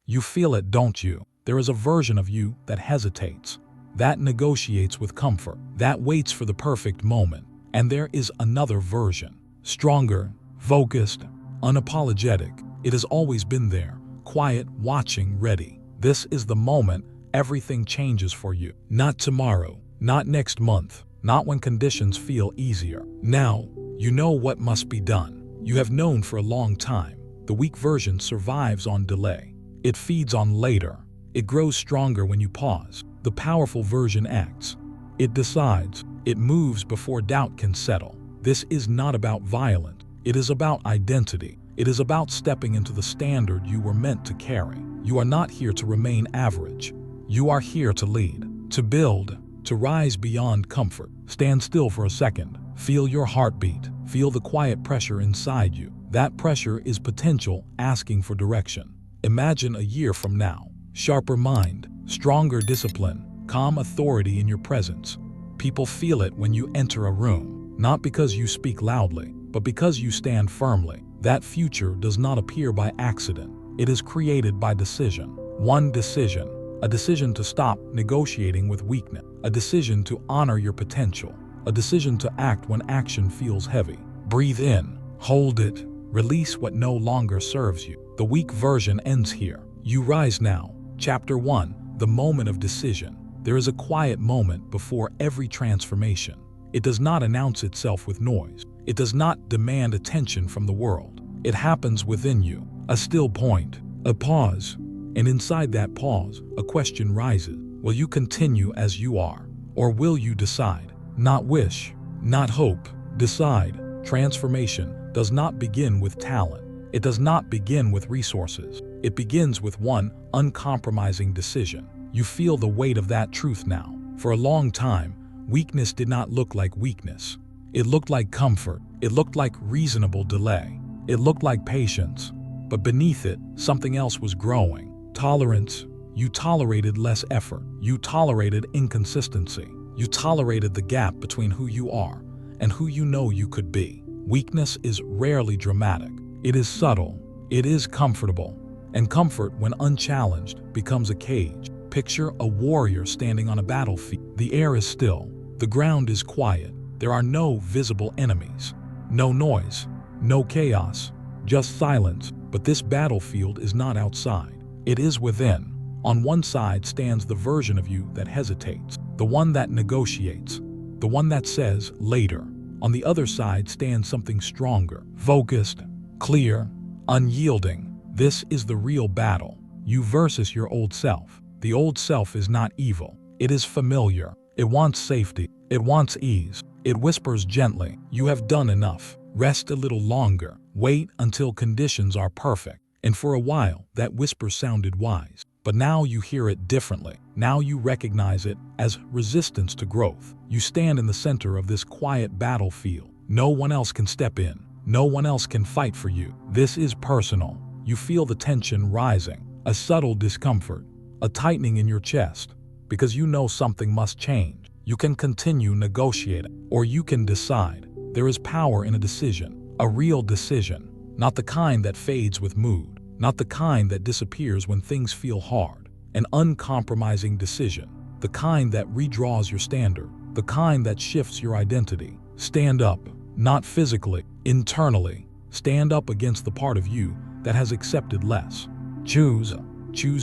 You feel it, don't you? There is a version of you that hesitates, that negotiates with comfort, that waits for the perfect moment. And there is another version, stronger, focused, unapologetic. It has always been there, quiet, watching, ready. This is the moment everything changes for you. Not tomorrow, not next month, not when conditions feel easier. Now, you know what must be done. You have known for a long time. The weak version survives on delay. It feeds on later. It grows stronger when you pause. The powerful version acts. It decides. It moves before doubt can settle. This is not about violence. It is about identity. It is about stepping into the standard you were meant to carry. You are not here to remain average. You are here to lead, to build, to rise beyond comfort. Stand still for a second. Feel your heartbeat. Feel the quiet pressure inside you. That pressure is potential asking for direction. Imagine a year from now. Sharper mind, stronger discipline, calm authority in your presence. People feel it when you enter a room, not because you speak loudly, but because you stand firmly. That future does not appear by accident. It is created by decision. One decision. A decision to stop negotiating with weakness. A decision to honor your potential. A decision to act when action feels heavy. Breathe in, hold it, release what no longer serves you. The weak version ends here. You rise now. Chapter 1. The moment of decision. There is a quiet moment before every transformation. It does not announce itself with noise. It does not demand attention from the world. It happens within you. A still point, a pause, and inside that pause, a question rises. Will you continue as you are, or will you decide? Not wish, not hope, decide. Transformation does not begin with talent. It does not begin with resources. It begins with one uncompromising decision. You feel the weight of that truth now. For a long time, weakness did not look like weakness. It looked like comfort. It looked like reasonable delay. It looked like patience. But beneath it, something else was growing. Tolerance. You tolerated less effort. You tolerated inconsistency. You tolerated the gap between who you are and who you know you could be. Weakness is rarely dramatic. It is subtle. It is comfortable. And comfort, when unchallenged, becomes a cage. Picture a warrior standing on a battlefield. The air is still. The ground is quiet. There are no visible enemies. No noise. No chaos. Just silence. But this battlefield is not outside. It is within. On one side stands the version of you that hesitates. The one that negotiates. The one that says later. On the other side stands something stronger. Focused. Clear. Unyielding. This is the real battle. You versus your old self. The old self is not evil. It is familiar. It wants safety. It wants ease. It whispers gently, "You have done enough. Rest a little longer. Wait until conditions are perfect." And for a while, that whisper sounded wise. But now you hear it differently. Now you recognize it as resistance to growth. You stand in the center of this quiet battlefield. No one else can step in. No one else can fight for you. This is personal. You feel the tension rising, a subtle discomfort, a tightening in your chest, because you know something must change. You can continue negotiating, or you can decide. There is power in a decision, a real decision, not the kind that fades with mood, not the kind that disappears when things feel hard. An uncompromising decision, the kind that redraws your standard, the kind that shifts your identity. Stand up, not physically, internally. Stand up against the part of you that has accepted less. Choose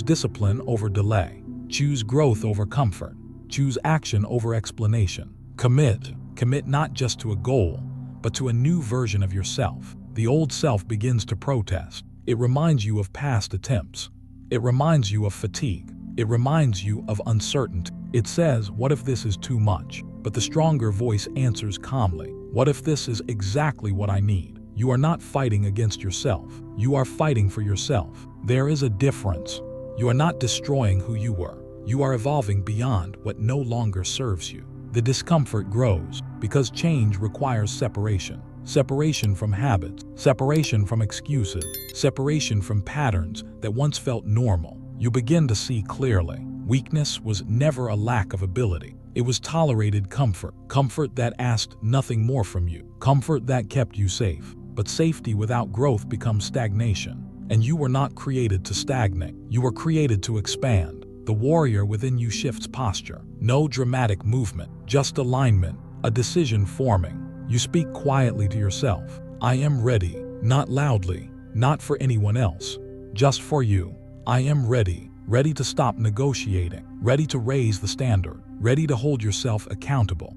discipline over delay. Choose growth over comfort. Choose action over explanation. Commit not just to a goal, but to a new version of yourself. The old self begins to protest. It reminds you of past attempts. It reminds you of fatigue. It reminds you of uncertainty. It says, "What if this is too much?" But the stronger voice answers calmly, "What if this is exactly what I need?" You are not fighting against yourself. You are fighting for yourself. There is a difference. You are not destroying who you were. You are evolving beyond what no longer serves you. The discomfort grows because change requires separation. Separation from habits, separation from excuses, separation from patterns that once felt normal. You begin to see clearly. Weakness was never a lack of ability. It was tolerated comfort. Comfort that asked nothing more from you. Comfort that kept you safe. But safety without growth becomes stagnation. And you were not created to stagnate. You were created to expand. The warrior within you shifts posture. No dramatic movement, just alignment, a decision forming. You speak quietly to yourself. I am ready, not loudly, not for anyone else, just for you. I am ready, ready to stop negotiating, ready to raise the standard, ready to hold yourself accountable.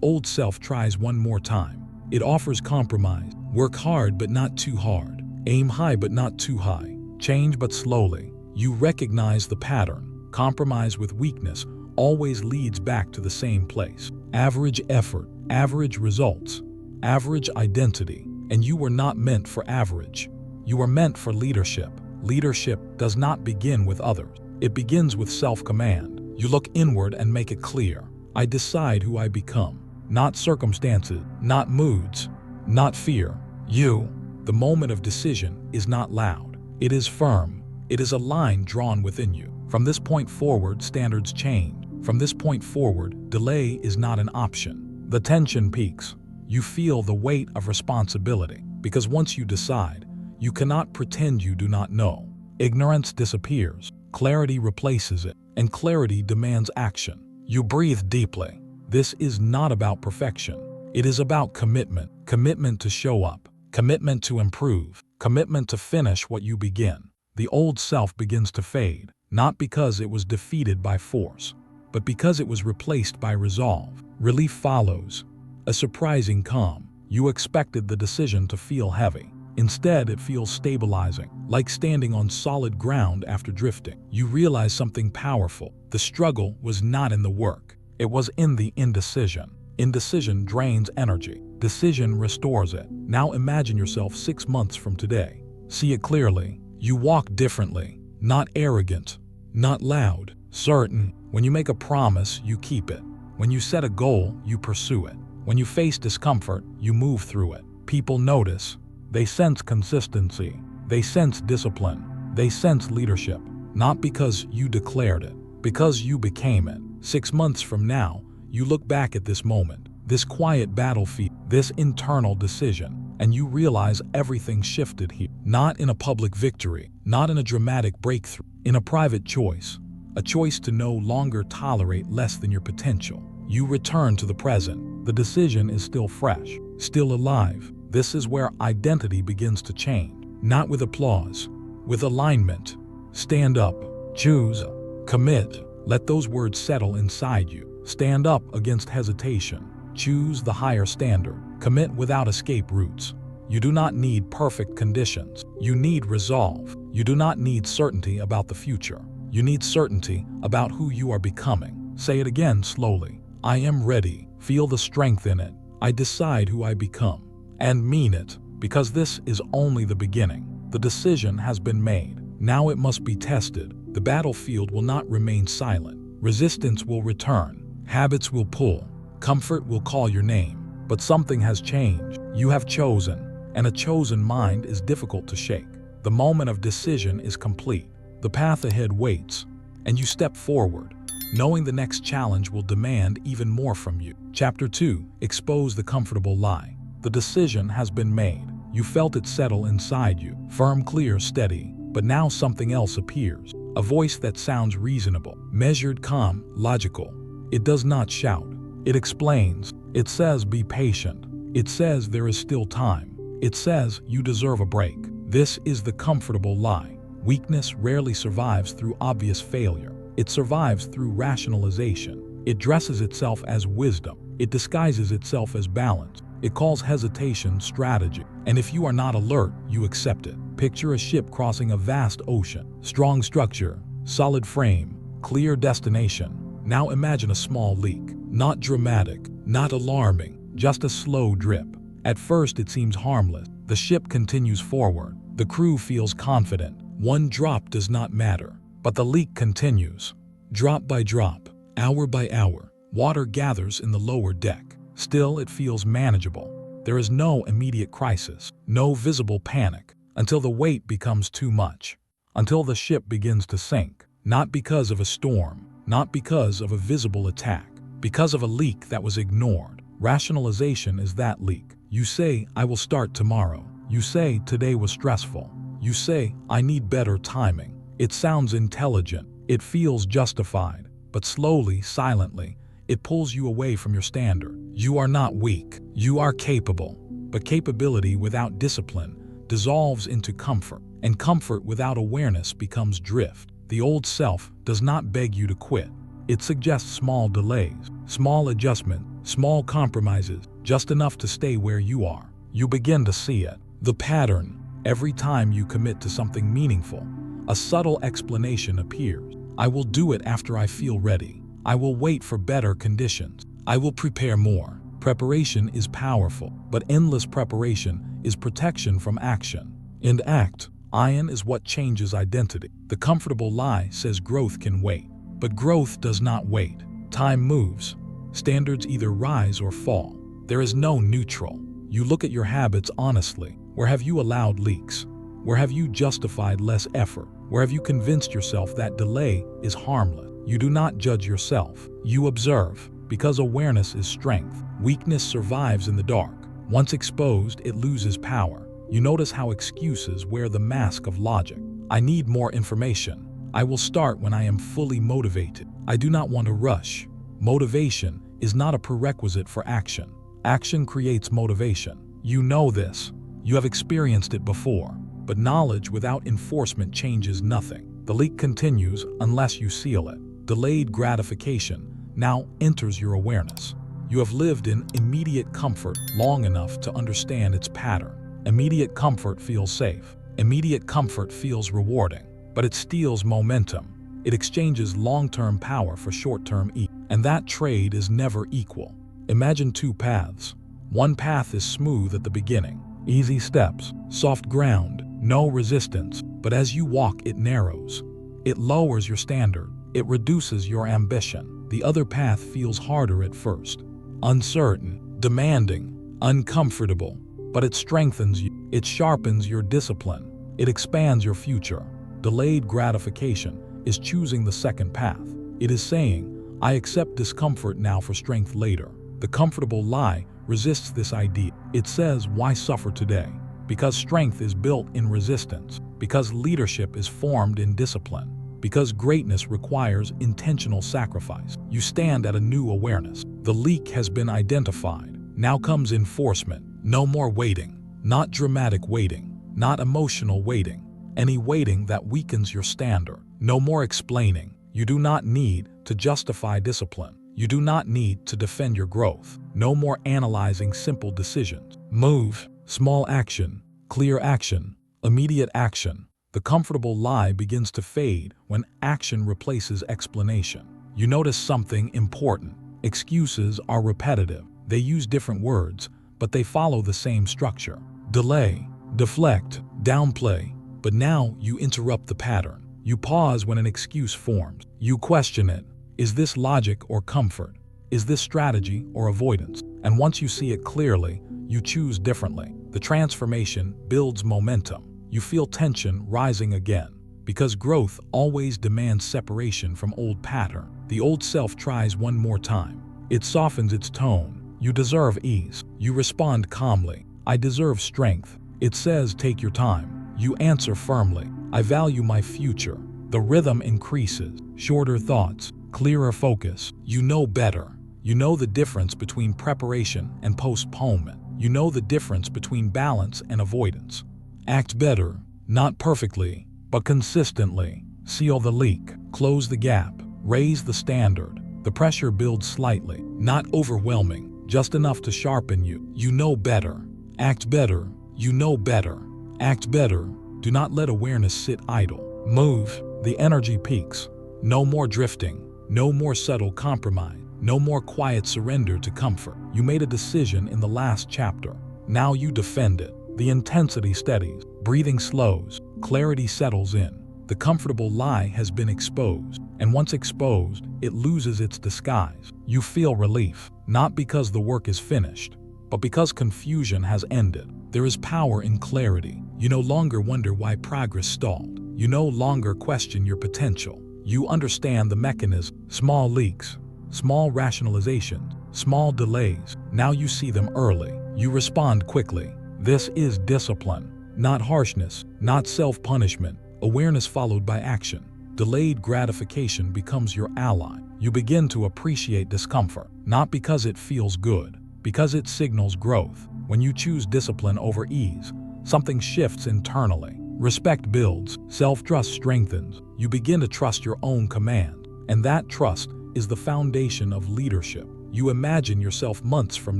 Old self tries one more time. It offers compromise. Work hard but not too hard. Aim high but not too high. Change but slowly. You recognize the pattern. Compromise with weakness always leads back to the same place. Average effort, average results, average identity. And you were not meant for average. You are meant for leadership. Leadership does not begin with others. It begins with self-command. You look inward and make it clear. I decide who I become. Not circumstances, not moods, not fear. You. The moment of decision is not loud. It is firm. It is a line drawn within you. From this point forward, standards change. From this point forward, delay is not an option. The tension peaks. You feel the weight of responsibility, because once you decide, you cannot pretend you do not know. Ignorance disappears. Clarity replaces it, and clarity demands action. You breathe deeply. This is not about perfection. It is about commitment. Commitment to show up. Commitment to improve. Commitment to finish what you begin. The old self begins to fade, not because it was defeated by force, but because it was replaced by resolve. Relief follows. A surprising calm. You expected the decision to feel heavy. Instead, it feels stabilizing, like standing on solid ground after drifting. You realize something powerful. The struggle was not in the work. It was in the indecision. Indecision drains energy. Decision restores it. Now imagine yourself 6 months from today. See it clearly. You walk differently. Not arrogant. Not loud. Certain. When you make a promise, you keep it. When you set a goal, you pursue it. When you face discomfort, you move through it. People notice. They sense consistency. They sense discipline. They sense leadership. Not because you declared it, because you became it. 6 months from now, you look back at this moment, this quiet battlefield, this internal decision, and you realize everything shifted here. Not in a public victory, not in a dramatic breakthrough, in a private choice. A choice to no longer tolerate less than your potential. You return to the present. The decision is still fresh, still alive. This is where identity begins to change. Not with applause, with alignment. Stand up, choose, commit. Let those words settle inside you. Stand up against hesitation. Choose the higher standard. Commit without escape routes. You do not need perfect conditions. You need resolve. You do not need certainty about the future. You need certainty about who you are becoming. Say it again slowly. I am ready. Feel the strength in it. I decide who I become. And mean it, because this is only the beginning. The decision has been made. Now it must be tested. The battlefield will not remain silent. Resistance will return. Habits will pull. Comfort will call your name. But something has changed. You have chosen, and a chosen mind is difficult to shake. The moment of decision is complete. The path ahead waits, and you step forward, knowing the next challenge will demand even more from you. Chapter 2. Expose the comfortable lie. The decision has been made. You felt it settle inside you, firm, clear, steady. But now something else appears. A voice that sounds reasonable, measured, calm, logical. It does not shout. It explains. It says, be patient. It says there is still time. It says you deserve a break. This is the comfortable lie. Weakness rarely survives through obvious failure. It survives through rationalization. It dresses itself as wisdom. It disguises itself as balance. It calls hesitation strategy. And if you are not alert, you accept it. Picture a ship crossing a vast ocean. Strong structure, solid frame, clear destination. Now imagine a small leak. Not dramatic, not alarming, just a slow drip. At first it seems harmless. The ship continues forward. The crew feels confident. One drop does not matter. But the leak continues. Drop by drop, hour by hour, water gathers in the lower deck. Still, it feels manageable. There is no immediate crisis, no visible panic, until the weight becomes too much. Until the ship begins to sink. Not because of a storm, not because of a visible attack, because of a leak that was ignored. Rationalization is that leak. You say, I will start tomorrow. You say, today was stressful. You say, I need better timing. It sounds intelligent. It feels justified. But slowly, silently, it pulls you away from your standard. You are not weak. You are capable. But capability without discipline dissolves into comfort, and comfort without awareness becomes drift. The old self does not beg you to quit. It suggests small delays, small adjustments, small compromises, just enough to stay where you are. You begin to see it. The pattern. Every time you commit to something meaningful, a subtle explanation appears. I will do it after I feel ready. I will wait for better conditions. I will prepare more. Preparation is powerful, but endless preparation is protection from action. In act, iron is what changes identity. The comfortable lie says growth can wait, but growth does not wait. Time moves. Standards either rise or fall. There is no neutral. You look at your habits honestly. Where have you allowed leaks? Where have you justified less effort? Where have you convinced yourself that delay is harmless? You do not judge yourself. You observe, because awareness is strength. Weakness survives in the dark. Once exposed, it loses power. You notice how excuses wear the mask of logic. I need more information. I will start when I am fully motivated. I do not want to rush. Motivation is not a prerequisite for action. Action creates motivation. You know this. You have experienced it before. But knowledge without enforcement changes nothing. The leak continues unless you seal it. Delayed gratification now enters your awareness. You have lived in immediate comfort long enough to understand its pattern. Immediate comfort feels safe. Immediate comfort feels rewarding. But it steals momentum. It exchanges long-term power for short-term ease. And that trade is never equal. Imagine two paths. One path is smooth at the beginning. Easy steps, soft ground, no resistance. But as you walk, it narrows. It lowers your standard. It reduces your ambition. The other path feels harder at first. Uncertain, demanding, uncomfortable. But it strengthens you. It sharpens your discipline. It expands your future. Delayed gratification is choosing the second path. It is saying, I accept discomfort now for strength later. The comfortable lie resists this idea. It says, why suffer today? Because strength is built in resistance. Because leadership is formed in discipline. Because greatness requires intentional sacrifice. You stand at a new awareness. The leak has been identified. Now comes enforcement. No more waiting. Not dramatic waiting. Not emotional waiting. Any waiting that weakens your standard. No more explaining. You do not need to justify discipline. You do not need to defend your growth. No more analyzing simple decisions. Move, small action, clear action, immediate action. The comfortable lie begins to fade when action replaces explanation. You notice something important. Excuses are repetitive. They use different words, but they follow the same structure. Delay, deflect, downplay. But now you interrupt the pattern. You pause when an excuse forms. You question it. Is this logic or comfort? Is this strategy or avoidance? And once you see it clearly, you choose differently. The transformation builds momentum. You feel tension rising again. Because growth always demands separation from old pattern. The old self tries one more time. It softens its tone. You deserve ease. You respond calmly. I deserve strength. It says, take your time. You answer firmly. I value my future. The rhythm increases. Shorter thoughts, clearer focus. You know better. You know the difference between preparation and postponement. You know the difference between balance and avoidance. Act better, not perfectly, but consistently. Seal the leak, close the gap, raise the standard. The pressure builds slightly, not overwhelming, just enough to sharpen you. You know better. Act better. You know better. Act better. Do not let awareness sit idle. Move. The energy peaks. No more drifting. No more subtle compromise. No more quiet surrender to comfort. You made a decision in the last chapter. Now you defend it. The intensity steadies. Breathing slows. Clarity settles in. The comfortable lie has been exposed. And once exposed, it loses its disguise. You feel relief. Not because the work is finished, but because confusion has ended. There is power in clarity. You no longer wonder why progress stalled. You no longer question your potential. You understand the mechanism. Small leaks, small rationalizations, small delays. Now you see them early. You respond quickly. This is discipline. not harshness, not self-punishment. Awareness followed by action. Delayed gratification becomes your ally. You begin to appreciate discomfort, not because it feels good, because it signals growth. When you choose discipline over ease, something shifts internally. Respect builds, self-trust strengthens. You begin to trust your own command, and that trust is the foundation of leadership. You imagine yourself months from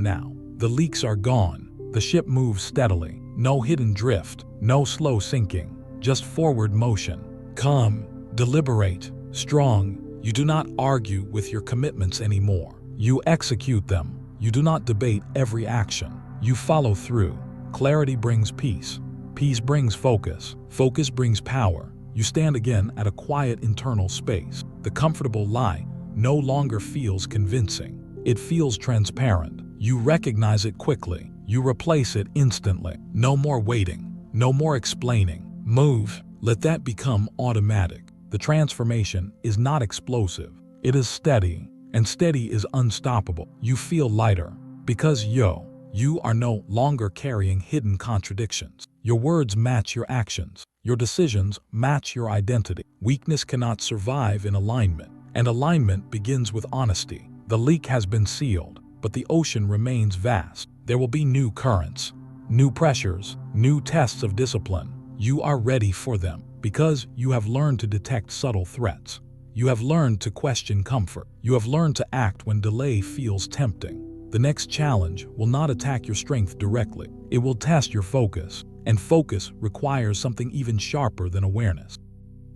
now. The leaks are gone. The ship moves steadily. No hidden drift, no slow sinking, just forward motion. Calm, deliberate, strong. You do not argue with your commitments anymore. You execute them. You do not debate every action. You follow through. Clarity brings peace. Peace brings focus. Focus brings power. You stand again at a quiet internal space. The comfortable lie no longer feels convincing. It feels transparent. You recognize it quickly. You replace it instantly. No more waiting. No more explaining. Move. Let that become automatic. The transformation is not explosive. It is steady, and steady is unstoppable. You feel lighter because you are no longer carrying hidden contradictions. Your words match your actions. Your decisions match your identity. Weakness cannot survive in alignment, and alignment begins with honesty. The leak has been sealed, but the ocean remains vast. There will be new currents, new pressures, new tests of discipline. You are ready for them because you have learned to detect subtle threats. You have learned to question comfort. You have learned to act when delay feels tempting. The next challenge will not attack your strength directly. It will test your focus, and focus requires something even sharper than awareness.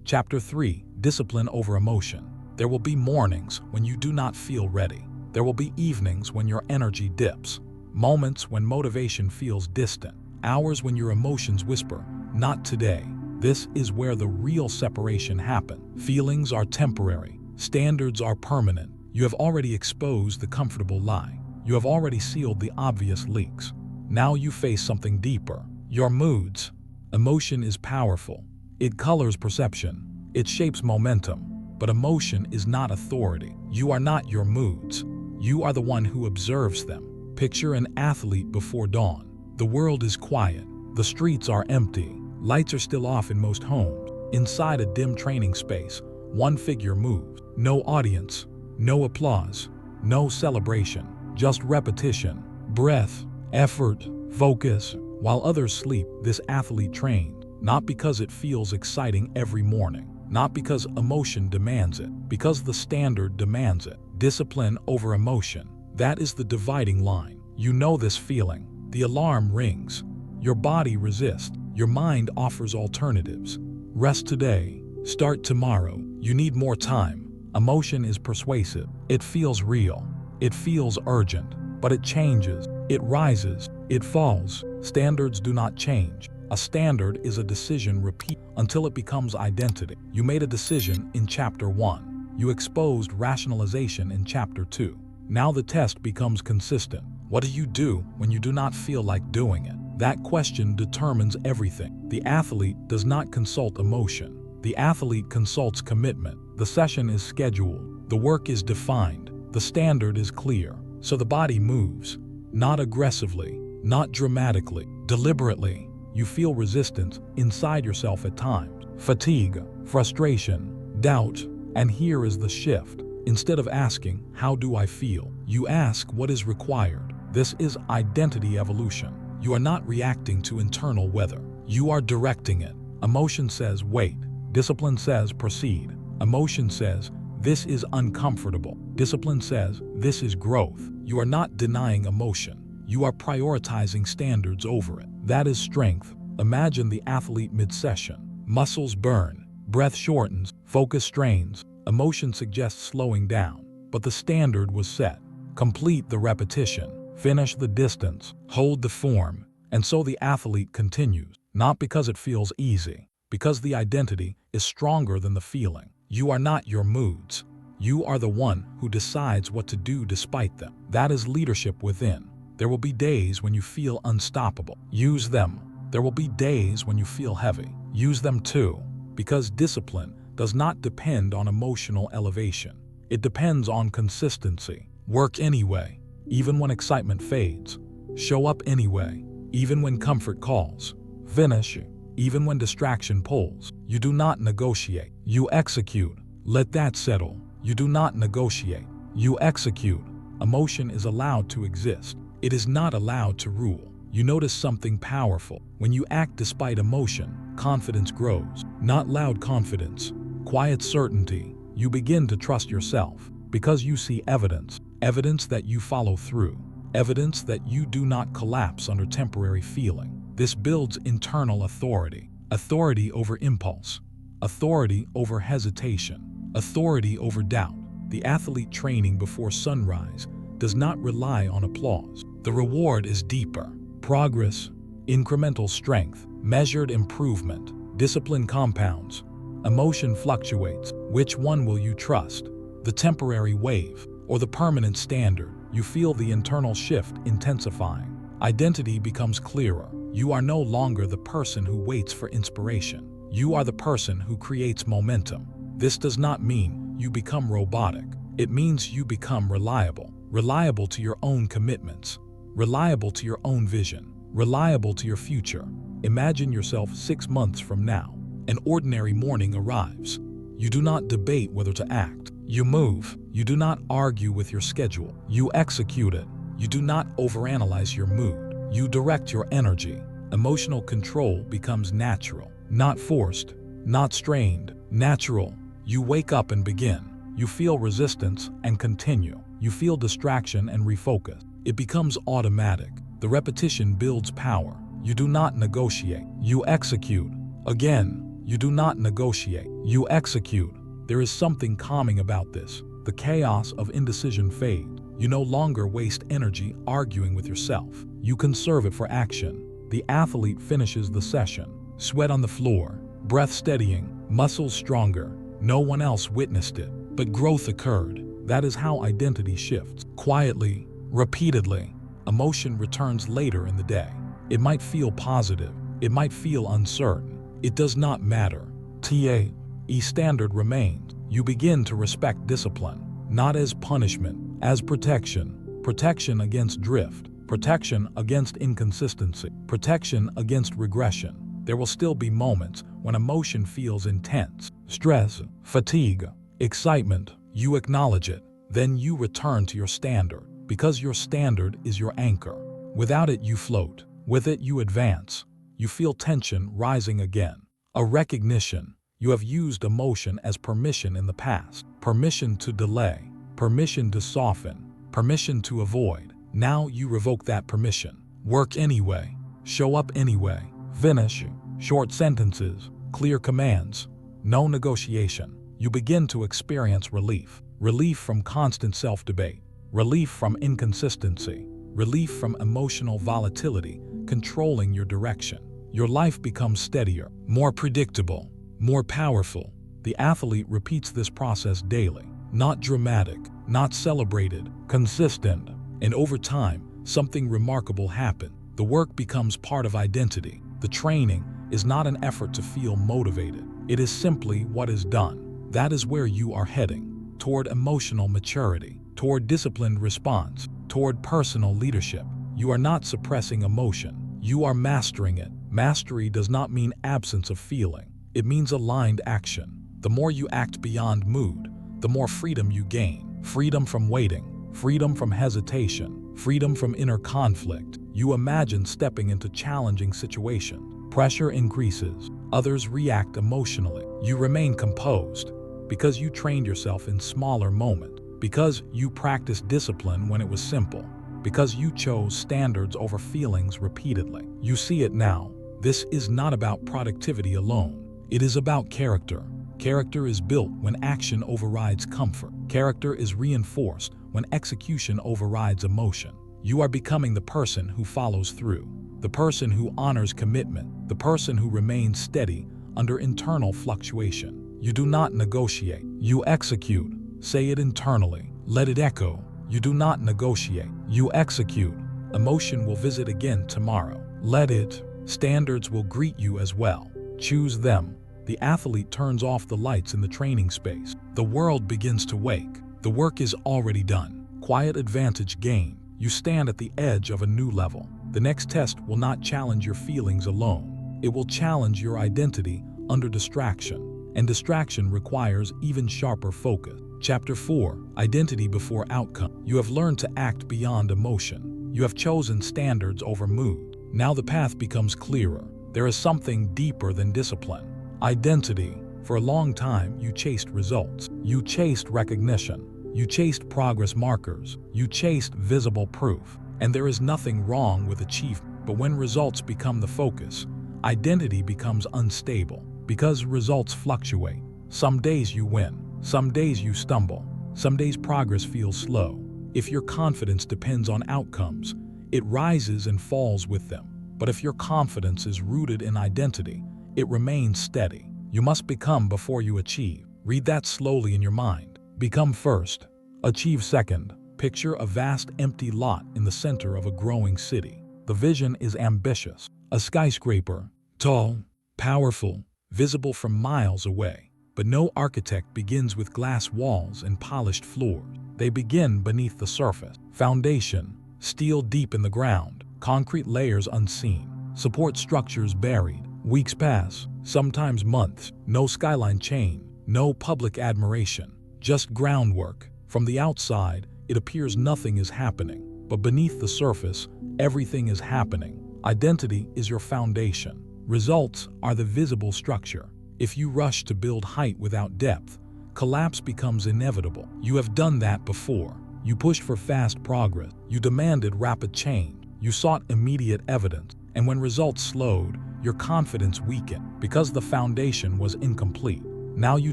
Chapter 3: Discipline over Emotion. There will be mornings when you do not feel ready. There will be evenings when your energy dips. Moments when motivation feels distant. Hours when your emotions whisper, "Not today." This is where the real separation happens. Feelings are temporary. Standards are permanent. You have already exposed the comfortable lie. You have already sealed the obvious leaks. Now you face something deeper. Your moods. Emotion is powerful. It colors perception. It shapes momentum. But emotion is not authority. You are not your moods. You are the one who observes them. Picture an athlete before dawn. The world is quiet. The streets are empty. Lights are still off in most homes. Inside a dim training space, one figure moves. No audience, no applause, no celebration, just repetition, breath, effort, focus. While others sleep, this athlete trained, not because it feels exciting every morning, not because emotion demands it, because the standard demands it. Discipline over emotion. That is the dividing line. You know this feeling. The alarm rings. Your body resists. Your mind offers alternatives. Rest today. Start tomorrow. You need more time. Emotion is persuasive. It feels real. It feels urgent. But it changes. It rises. It falls. Standards do not change. A standard is a decision repeated until it becomes identity. You made a decision in Chapter 1. You exposed rationalization in Chapter 2. Now the test becomes consistent. What do you do when you do not feel like doing it? That question determines everything. The athlete does not consult emotion. The athlete consults commitment. The session is scheduled. The work is defined. The standard is clear. So the body moves. Not aggressively, not dramatically, deliberately. You feel resistance inside yourself at times. Fatigue, frustration, doubt. And here is the shift. Instead of asking, "How do I feel?" you ask, "What is required?" This is identity evolution. You are not reacting to internal weather. You are directing it. Emotion says, "Wait." Discipline says, "Proceed." Emotion says, "This is uncomfortable." Discipline says, "This is growth." You are not denying emotion. You are prioritizing standards over it. That is strength. Imagine the athlete mid-session. Muscles burn, breath shortens, focus strains. Emotion suggests slowing down, but the standard was set. Complete the repetition, finish the distance, hold the form. And so the athlete continues, not because it feels easy, because the identity is stronger than the feeling. You are not your moods. You are the one who decides what to do despite them. That is leadership within. There will be days when you feel unstoppable. Use them. There will be days when you feel heavy. Use them too, because discipline does not depend on emotional elevation. It depends on consistency. Work anyway, even when excitement fades. Show up anyway, even when comfort calls. Finish. Even when distraction pulls, you do not negotiate. You execute. Let that settle. You do not negotiate. You execute. Emotion is allowed to exist. It is not allowed to rule. You notice something powerful. When you act despite emotion, confidence grows. Not loud confidence, quiet certainty. You begin to trust yourself because you see evidence. Evidence that you follow through. Evidence that you do not collapse under temporary feeling. This builds internal authority. Authority over impulse. Authority over hesitation. Authority over doubt. The athlete training before sunrise does not rely on applause. The reward is deeper. Progress, incremental strength, measured improvement, discipline compounds. Emotion fluctuates. Which one will you trust? The temporary wave or the permanent standard? You feel the internal shift intensifying. Identity becomes clearer. You are no longer the person who waits for inspiration. You are the person who creates momentum. This does not mean you become robotic. It means you become reliable. Reliable to your own commitments. Reliable to your own vision. Reliable to your future. Imagine yourself 6 months from now. An ordinary morning arrives. You do not debate whether to act. You move. You do not argue with your schedule. You execute it. You do not overanalyze your mood. You direct your energy. Emotional control becomes natural, not forced, not strained, natural. You wake up and begin. You feel resistance and continue. You feel distraction and refocus. It becomes automatic. The repetition builds power. You do not negotiate. You execute. Again, you do not negotiate. You execute. There is something calming about this. The chaos of indecision fades. You no longer waste energy arguing with yourself. You conserve it for action. The athlete finishes the session. Sweat on the floor, breath steadying, muscles stronger. No one else witnessed it, but growth occurred. That is how identity shifts. Quietly, repeatedly. Emotion returns later in the day. It might feel positive. It might feel uncertain. It does not matter. TAE standard remains. You begin to respect discipline, not as punishment, as protection. Protection against drift. Protection against inconsistency. Protection against regression. There will still be moments when emotion feels intense. Stress, fatigue, excitement. You acknowledge it. Then you return to your standard, because your standard is your anchor. Without it, you float. With it, you advance. You feel tension rising again. A recognition. You have used emotion as permission in the past. Permission to delay. Permission to soften. Permission to avoid. Now you revoke that permission. Work anyway. Show up anyway. Finish. Short sentences. Clear commands. No negotiation. You begin to experience relief. Relief from constant self-debate. Relief from inconsistency. Relief from emotional volatility controlling your direction. Your life becomes steadier, more predictable, more powerful. The athlete repeats this process daily. Not dramatic, not celebrated, consistent. And over time, something remarkable happens. The work becomes part of identity. The training is not an effort to feel motivated. It is simply what is done. That is where you are heading. Toward emotional maturity, toward disciplined response, toward personal leadership. You are not suppressing emotion. You are mastering it. Mastery does not mean absence of feeling. It means aligned action. The more you act beyond mood, the more freedom you gain. Freedom from waiting, freedom from hesitation, freedom from inner conflict. You imagine stepping into challenging situations. Pressure increases. Others react emotionally. You remain composed because you trained yourself in smaller moments, because you practiced discipline when it was simple, because you chose standards over feelings repeatedly. You see it now. This is not about productivity alone. It is about character. Character is built when action overrides comfort. Character is reinforced when execution overrides emotion. You are becoming the person who follows through, the person who honors commitment, the person who remains steady under internal fluctuation. You do not negotiate. You execute. Say it internally. Let it echo. You do not negotiate. You execute. Emotion will visit again tomorrow. Let it. Standards will greet you as well. Choose them. The athlete turns off the lights in the training space. The world begins to wake. The work is already done. Quiet advantage gained. You stand at the edge of a new level. The next test will not challenge your feelings alone. It will challenge your identity under distraction, and distraction requires even sharper focus. Chapter 4. Identity before outcome. You have learned to act beyond emotion. You have chosen standards over mood. Now the path becomes clearer. There is something deeper than discipline. Identity. For a long time, you chased results. You chased recognition. You chased progress markers. You chased visible proof. And there is nothing wrong with achievement. But when results become the focus, identity becomes unstable. Because results fluctuate. Some days you win. Some days you stumble. Some days progress feels slow. If your confidence depends on outcomes, it rises and falls with them. But if your confidence is rooted in identity, it remains steady. You must become before you achieve. Read that slowly in your mind. Become first. Achieve second. Picture a vast empty lot in the center of a growing city. The vision is ambitious. A skyscraper, tall, powerful, visible from miles away. But no architect begins with glass walls and polished floors. They begin beneath the surface. Foundation, steel deep in the ground, concrete layers unseen, support structures buried. Weeks pass, sometimes months, no skyline change, no public admiration, just groundwork. From the outside, it appears nothing is happening, but beneath the surface, everything is happening. Identity is your foundation. Results are the visible structure. If you rush to build height without depth, collapse becomes inevitable. You have done that before. You pushed for fast progress. You demanded rapid change. You sought immediate evidence. And when results slowed, your confidence weakened because the foundation was incomplete. Now you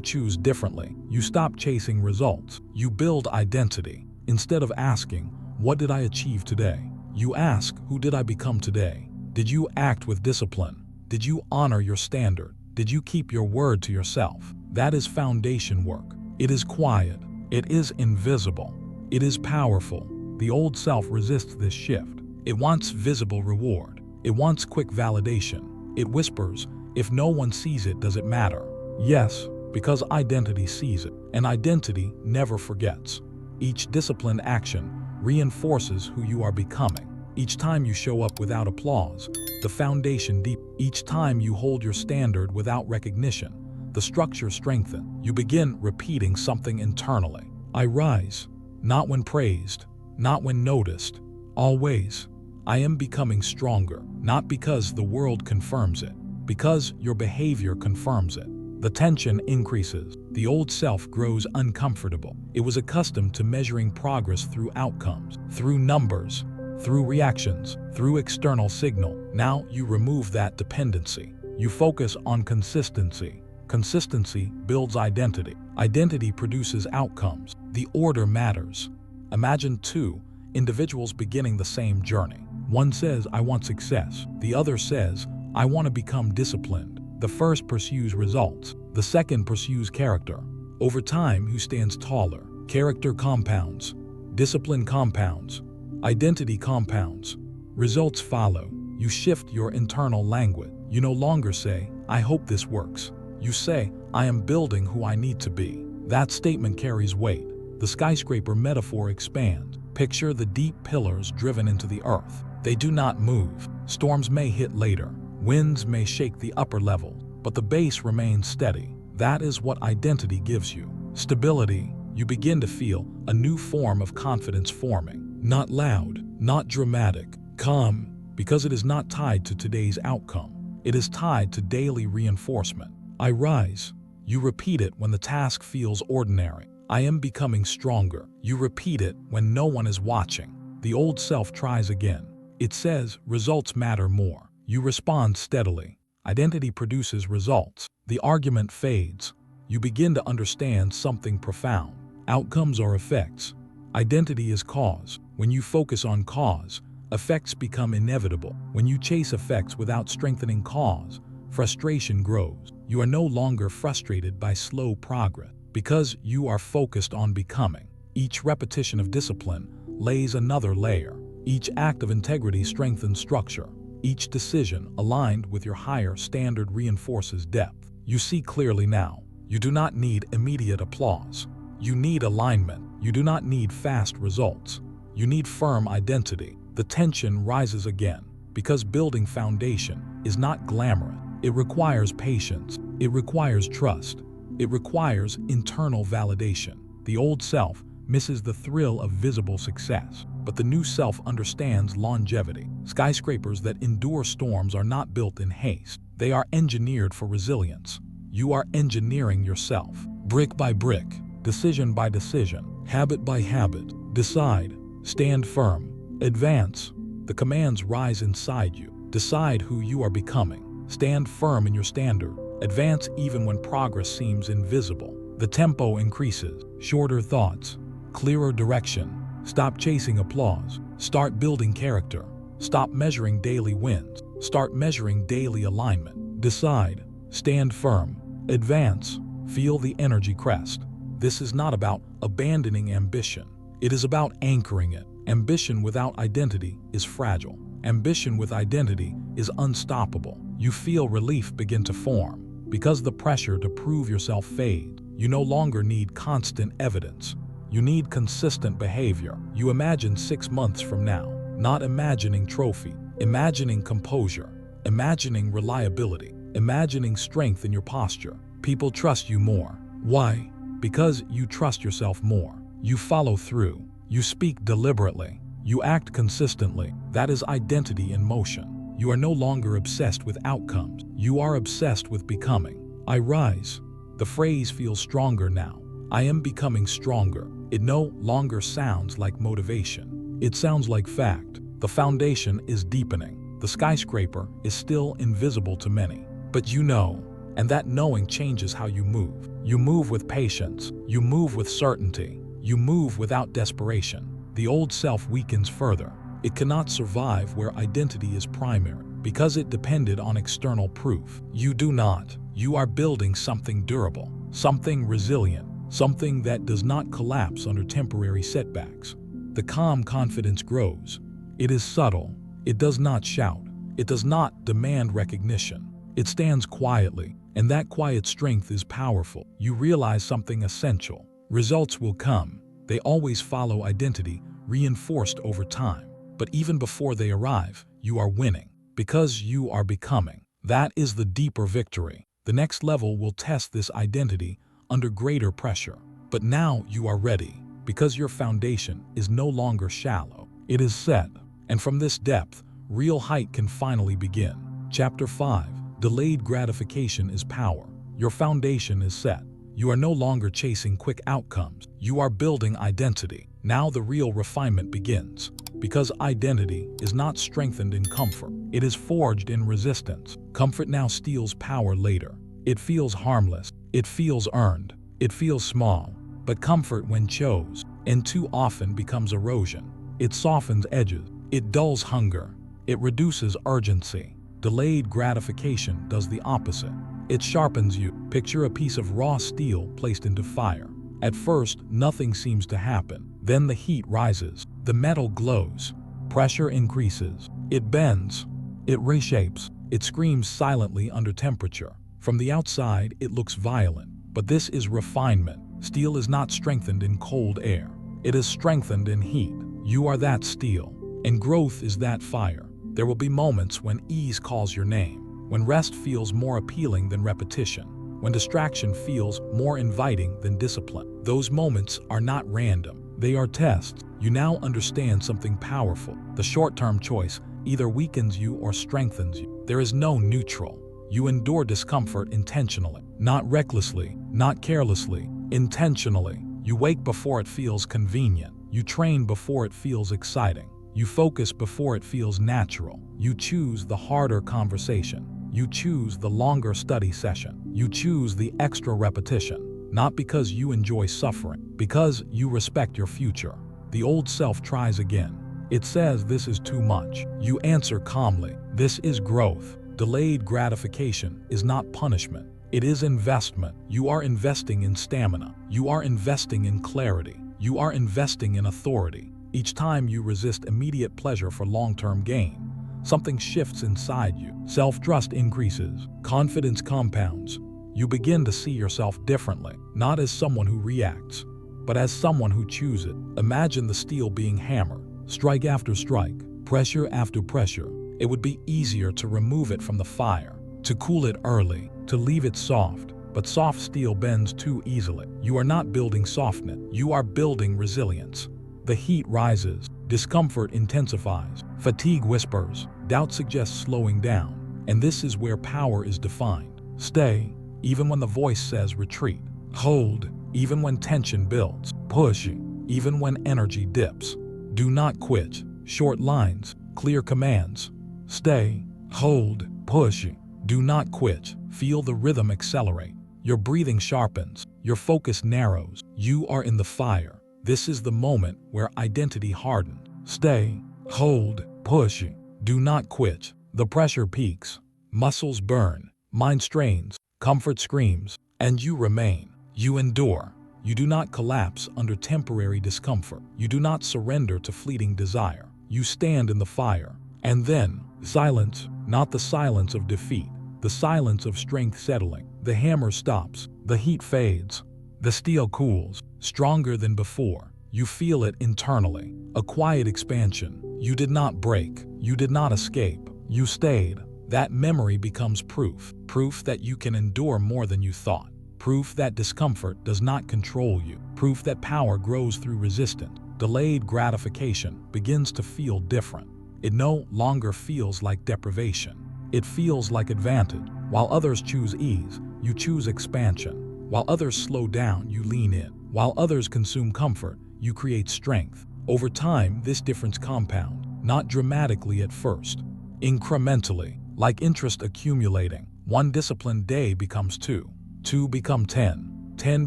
choose differently. You stop chasing results. You build identity. Instead of asking, "What did I achieve today?" you ask, "Who did I become today?" Did you act with discipline? Did you honor your standard? Did you keep your word to yourself? That is foundation work. It is quiet. It is invisible. It is powerful. The old self resists this shift. It wants visible reward. It wants quick validation. It whispers, "If no one sees it, does it matter?" Yes, because identity sees it, and identity never forgets. Each disciplined action reinforces who you are becoming. Each time you show up without applause, the foundation deepens. Each time you hold your standard without recognition, the structure strengthens. You begin repeating something internally. I rise, not when praised, not when noticed, always. I am becoming stronger, not because the world confirms it, because your behavior confirms it. The tension increases. The old self grows uncomfortable. It was accustomed to measuring progress through outcomes, through numbers, through reactions, through external signal. Now you remove that dependency. You focus on consistency. Consistency builds identity. Identity produces outcomes. The order matters. Imagine two individuals beginning the same journey. One says, "I want success." The other says, "I want to become disciplined." The first pursues results. The second pursues character. Over time, who stands taller? Character compounds. Discipline compounds. Identity compounds. Results follow. You shift your internal language. You no longer say, "I hope this works." You say, "I am building who I need to be." That statement carries weight. The skyscraper metaphor expands. Picture the deep pillars driven into the earth. They do not move. Storms may hit later. Winds may shake the upper level, but the base remains steady. That is what identity gives you. Stability. You begin to feel a new form of confidence forming. Not loud, not dramatic, calm, because it is not tied to today's outcome. It is tied to daily reinforcement. I rise. You repeat it when the task feels ordinary. I am becoming stronger. You repeat it when no one is watching. The old self tries again. It says, "Results matter more." You respond steadily. Identity produces results. The argument fades. You begin to understand something profound. Outcomes are effects. Identity is cause. When you focus on cause, effects become inevitable. When you chase effects without strengthening cause, frustration grows. You are no longer frustrated by slow progress because you are focused on becoming. Each repetition of discipline lays another layer. Each act of integrity strengthens structure. Each decision aligned with your higher standard reinforces depth. You see clearly now. You do not need immediate applause. You need alignment. You do not need fast results. You need firm identity. The tension rises again. Because building foundation is not glamorous. It requires patience. It requires trust. It requires internal validation. The old self misses the thrill of visible success, but the new self understands longevity. Skyscrapers that endure storms are not built in haste. They are engineered for resilience. You are engineering yourself, brick by brick, decision by decision, habit by habit. Decide, stand firm, advance. The commands rise inside you. Decide who you are becoming. Stand firm in your standard. Advance even when progress seems invisible. The tempo increases. Shorter thoughts, clearer direction. Stop chasing applause. Start building character. Stop measuring daily wins. Start measuring daily alignment. Decide, stand firm, advance. Feel the energy crest. This is not about abandoning ambition. It is about anchoring it. Ambition without identity is fragile. Ambition with identity is unstoppable. You feel relief begin to form. Because the pressure to prove yourself fades, you no longer need constant evidence. You need consistent behavior. You imagine 6 months from now, not imagining trophy, imagining composure, imagining reliability, imagining strength in your posture. People trust you more. Why? Because you trust yourself more. You follow through. You speak deliberately. You act consistently. That is identity in motion. You are no longer obsessed with outcomes. You are obsessed with becoming. I rise. The phrase feels stronger now. I am becoming stronger. It no longer sounds like motivation. It sounds like fact. The foundation is deepening. The skyscraper is still invisible to many, but you know, and that knowing changes how you move. You move with patience. You move with certainty. You move without desperation. The old self weakens further. It cannot survive where identity is primary because it depended on external proof. You do not. You are building something durable, something resilient, something that does not collapse under temporary setbacks. The calm confidence grows. It is subtle. It does not shout. It does not demand recognition. It stands quietly, and that quiet strength is powerful. You realize something essential. Results will come. They always follow identity, reinforced over time. But even before they arrive, you are winning because you are becoming. That is the deeper victory. The next level will test this identity under greater pressure. But now you are ready because your foundation is no longer shallow. It is set. And from this depth, real height can finally begin. Chapter 5. Delayed gratification is power. Your foundation is set. You are no longer chasing quick outcomes. You are building identity. Now the real refinement begins. Because identity is not strengthened in comfort. It is forged in resistance. Comfort now steals power later. It feels harmless. It feels earned. It feels small. But comfort, when chose, and too often, becomes erosion. It softens edges. It dulls hunger. It reduces urgency. Delayed gratification does the opposite. It sharpens you. Picture a piece of raw steel placed into fire. At first, nothing seems to happen. Then the heat rises. The metal glows. Pressure increases. It bends. It reshapes. It screams silently under temperature. From the outside, it looks violent. But this is refinement. Steel is not strengthened in cold air. It is strengthened in heat. You are that steel, and growth is that fire. There will be moments when ease calls your name, when rest feels more appealing than repetition, when distraction feels more inviting than discipline. Those moments are not random. They are tests. You now understand something powerful. The short-term choice either weakens you or strengthens you. There is no neutral. You endure discomfort intentionally, not recklessly, not carelessly, intentionally. You wake before it feels convenient. You train before it feels exciting. You focus before it feels natural. You choose the harder conversation. You choose the longer study session. You choose the extra repetition, not because you enjoy suffering, because you respect your future. The old self tries again. It says this is too much. You answer calmly, this is growth. Delayed gratification is not punishment. It is investment. You are investing in stamina. You are investing in clarity. You are investing in authority. Each time you resist immediate pleasure for long-term gain, something shifts inside you. Self-trust increases. Confidence compounds. You begin to see yourself differently, not as someone who reacts, but as someone who chooses. Imagine the steel being hammered, strike after strike, pressure after pressure, It would be easier to remove it from the fire, to cool it early, to leave it soft. But soft steel bends too easily. You are not building softness, you are building resilience. The heat rises, discomfort intensifies, fatigue whispers, doubt suggests slowing down. And this is where power is defined. Stay, even when the voice says retreat. Hold, even when tension builds. Push, even when energy dips. Do not quit. Short lines, clear commands. Stay, hold, push. Do not quit. Feel the rhythm accelerate. Your breathing sharpens. Your focus narrows. You are in the fire. This is the moment where identity hardens. Stay, hold, push. Do not quit. The pressure peaks. Muscles burn. Mind strains. Comfort screams. And you remain. You endure. You do not collapse under temporary discomfort. You do not surrender to fleeting desire. You stand in the fire. And then, silence, not the silence of defeat, the silence of strength settling. The hammer stops. The heat fades. The steel cools, stronger than before. You feel it internally. A quiet expansion. You did not break. You did not escape. You stayed. That memory becomes proof. Proof that you can endure more than you thought. Proof that discomfort does not control you. Proof that power grows through resistance. Delayed gratification begins to feel different. It no longer feels like deprivation. It feels like advantage. While others choose ease, you choose expansion. While others slow down, you lean in. While others consume comfort, you create strength. Over time, this difference compounds, not dramatically at first, incrementally, like interest accumulating. One disciplined day becomes 2. 2 become 10. 10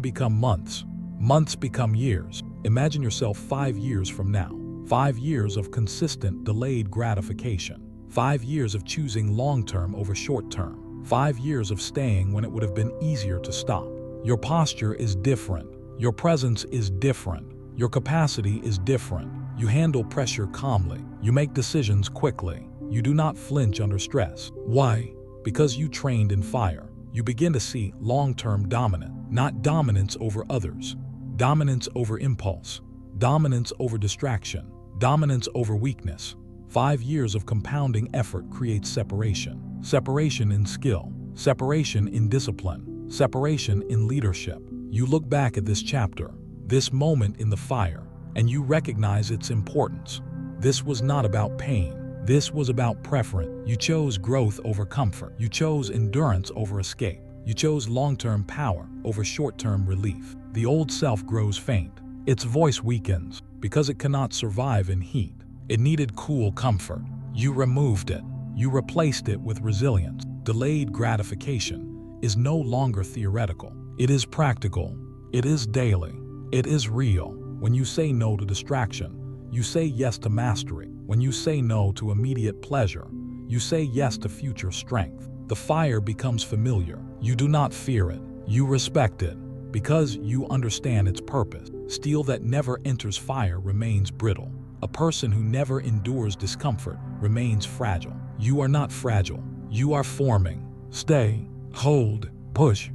become months. Months become years. Imagine yourself 5 years from now. 5 years of consistent delayed gratification. 5 years of choosing long-term over short-term. 5 years of staying when it would have been easier to stop. Your posture is different. Your presence is different. Your capacity is different. You handle pressure calmly. You make decisions quickly. You do not flinch under stress. Why? Because you trained in fire. You begin to see long-term dominance, not dominance over others. Dominance over impulse. Dominance over distraction. Dominance over weakness. 5 years of compounding effort creates separation. Separation in skill. Separation in discipline. Separation in leadership. You look back at this chapter, this moment in the fire, and you recognize its importance. This was not about pain. This was about preference. You chose growth over comfort. You chose endurance over escape. You chose long-term power over short-term relief. The old self grows faint. Its voice weakens because it cannot survive in heat. It needed cool comfort. You removed it. You replaced it with resilience. Delayed gratification is no longer theoretical. It is practical. It is daily. It is real. When you say no to distraction, you say yes to mastery. When you say no to immediate pleasure, you say yes to future strength. The fire becomes familiar. You do not fear it. You respect it because you understand its purpose. Steel that never enters fire remains brittle. A person who never endures discomfort remains fragile. You are not fragile. You are forming. Stay, hold, push.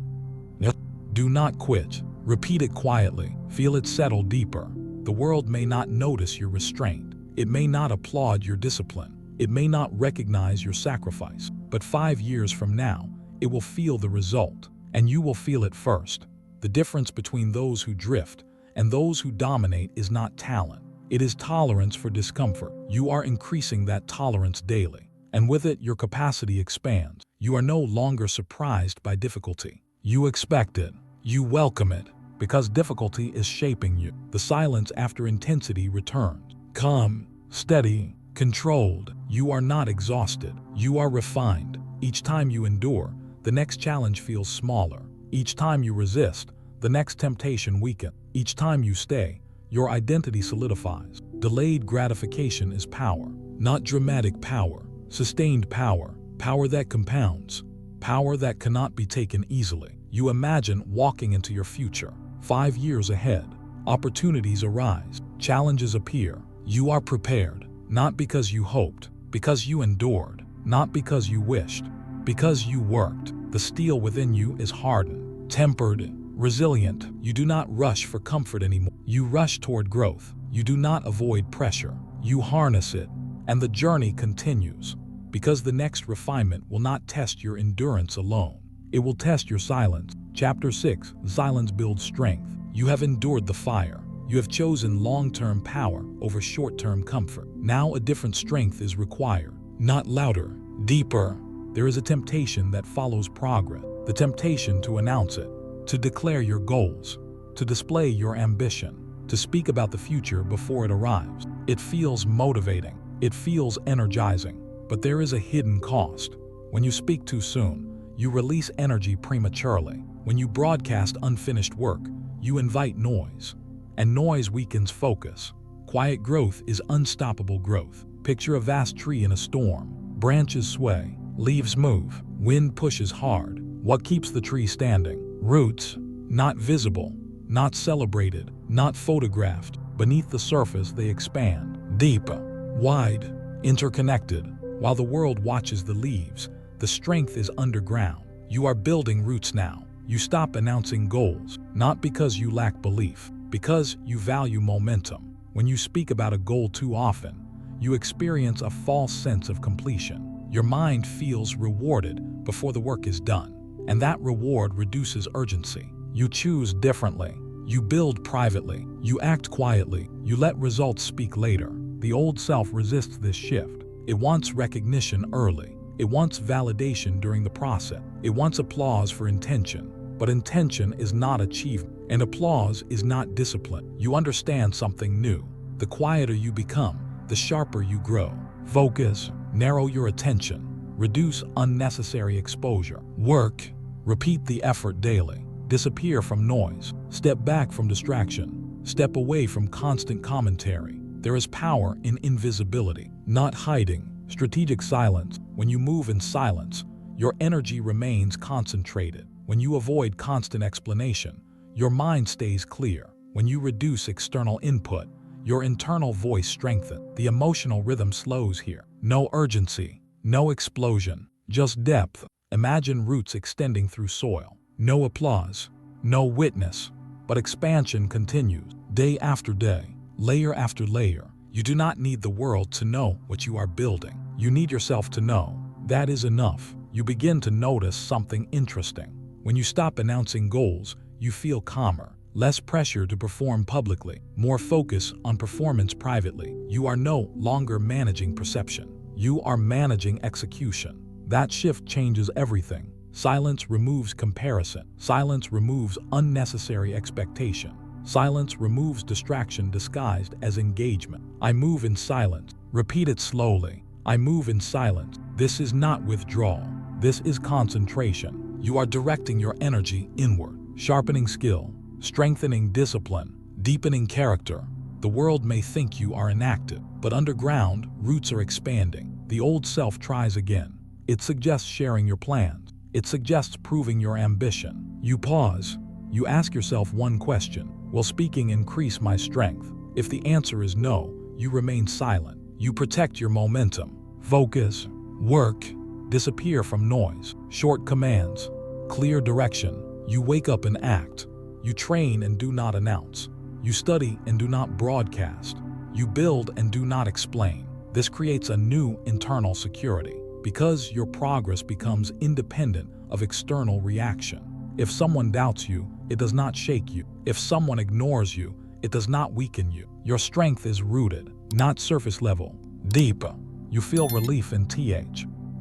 Do not quit. Repeat it quietly. Feel it settle deeper. The world may not notice your restraint. It may not applaud your discipline. It may not recognize your sacrifice. But 5 years from now, it will feel the result, and you will feel it first. The difference between those who drift and those who dominate is not talent. It is tolerance for discomfort. You are increasing that tolerance daily, and with it, your capacity expands. You are no longer surprised by difficulty. You expect it. You welcome it, because difficulty is shaping you. The silence after intensity returns. Calm, steady, controlled. You are not exhausted. You are refined. Each time you endure, the next challenge feels smaller. Each time you resist, the next temptation weakens. Each time you stay, your identity solidifies. Delayed gratification is power, not dramatic power. Sustained power, power that compounds, power that cannot be taken easily. You imagine walking into your future. 5 years ahead, opportunities arise, challenges appear. You are prepared, not because you hoped, because you endured, not because you wished, because you worked. The steel within you is hardened, tempered, resilient. You do not rush for comfort anymore. You rush toward growth. You do not avoid pressure. You harness it, and the journey continues. because the next refinement will not test your endurance alone. It will test your silence. Chapter 6. Silence builds strength. You have endured the fire. You have chosen long-term power over short-term comfort. Now a different strength is required. Not louder, deeper. There is a temptation that follows progress. The temptation to announce it, to declare your goals, to display your ambition, to speak about the future before it arrives. It feels motivating. It feels energizing. But there is a hidden cost. When you speak too soon, you release energy prematurely. When you broadcast unfinished work, you invite noise. And noise weakens focus. Quiet growth is unstoppable growth. Picture a vast tree in a storm. Branches sway, leaves move, wind pushes hard. What keeps the tree standing? Roots, not visible, not celebrated, not photographed. Beneath the surface they expand, deep, wide, interconnected. While the world watches the leaves, the strength is underground. You are building roots now. You stop announcing goals, not because you lack belief, because you value momentum. When you speak about a goal too often, you experience a false sense of completion. Your mind feels rewarded before the work is done, and that reward reduces urgency. You choose differently. You build privately. You act quietly. You let results speak later. The old self resists this shift. It wants recognition early. It wants validation during the process. It wants applause for intention. But intention is not achievement, and applause is not discipline. You understand something new. The quieter you become, the sharper you grow. Focus, narrow your attention, reduce unnecessary exposure. Work, repeat the effort daily. Disappear from noise. Step back from distraction. Step away from constant commentary. There is power in invisibility, not hiding. Strategic silence. When you move in silence, your energy remains concentrated. When you avoid constant explanation, your mind stays clear. When you reduce external input, your internal voice strengthens. The emotional rhythm slows here. No urgency, no explosion, just depth. Imagine roots extending through soil. No applause, no witness, but expansion continues, day after day, layer after layer. You do not need the world to know what you are building. You need yourself to know. That is enough. You begin to notice something interesting. When you stop announcing goals, you feel calmer, less pressure to perform publicly, more focus on performance privately. You are no longer managing perception. You are managing execution. That shift changes everything. Silence removes comparison. Silence removes unnecessary expectation. Silence removes distraction disguised as engagement. I move in silence. Repeat it slowly. I move in silence. This is not withdrawal. This is concentration. You are directing your energy inward, sharpening skill, strengthening discipline, deepening character. The world may think you are inactive, but underground, roots are expanding. The old self tries again. It suggests sharing your plans. It suggests proving your ambition. You pause. You ask yourself one question. Will speaking increase my strength? If the answer is no, you remain silent. You protect your momentum. Focus, work, disappear from noise. Short commands, clear direction. You wake up and act. You train and do not announce. You study and do not broadcast. You build and do not explain. This creates a new internal security, because your progress becomes independent of external reaction. If someone doubts you, it does not shake you. If someone ignores you, it does not weaken you. Your strength is rooted, not surface level, deep. You feel relief in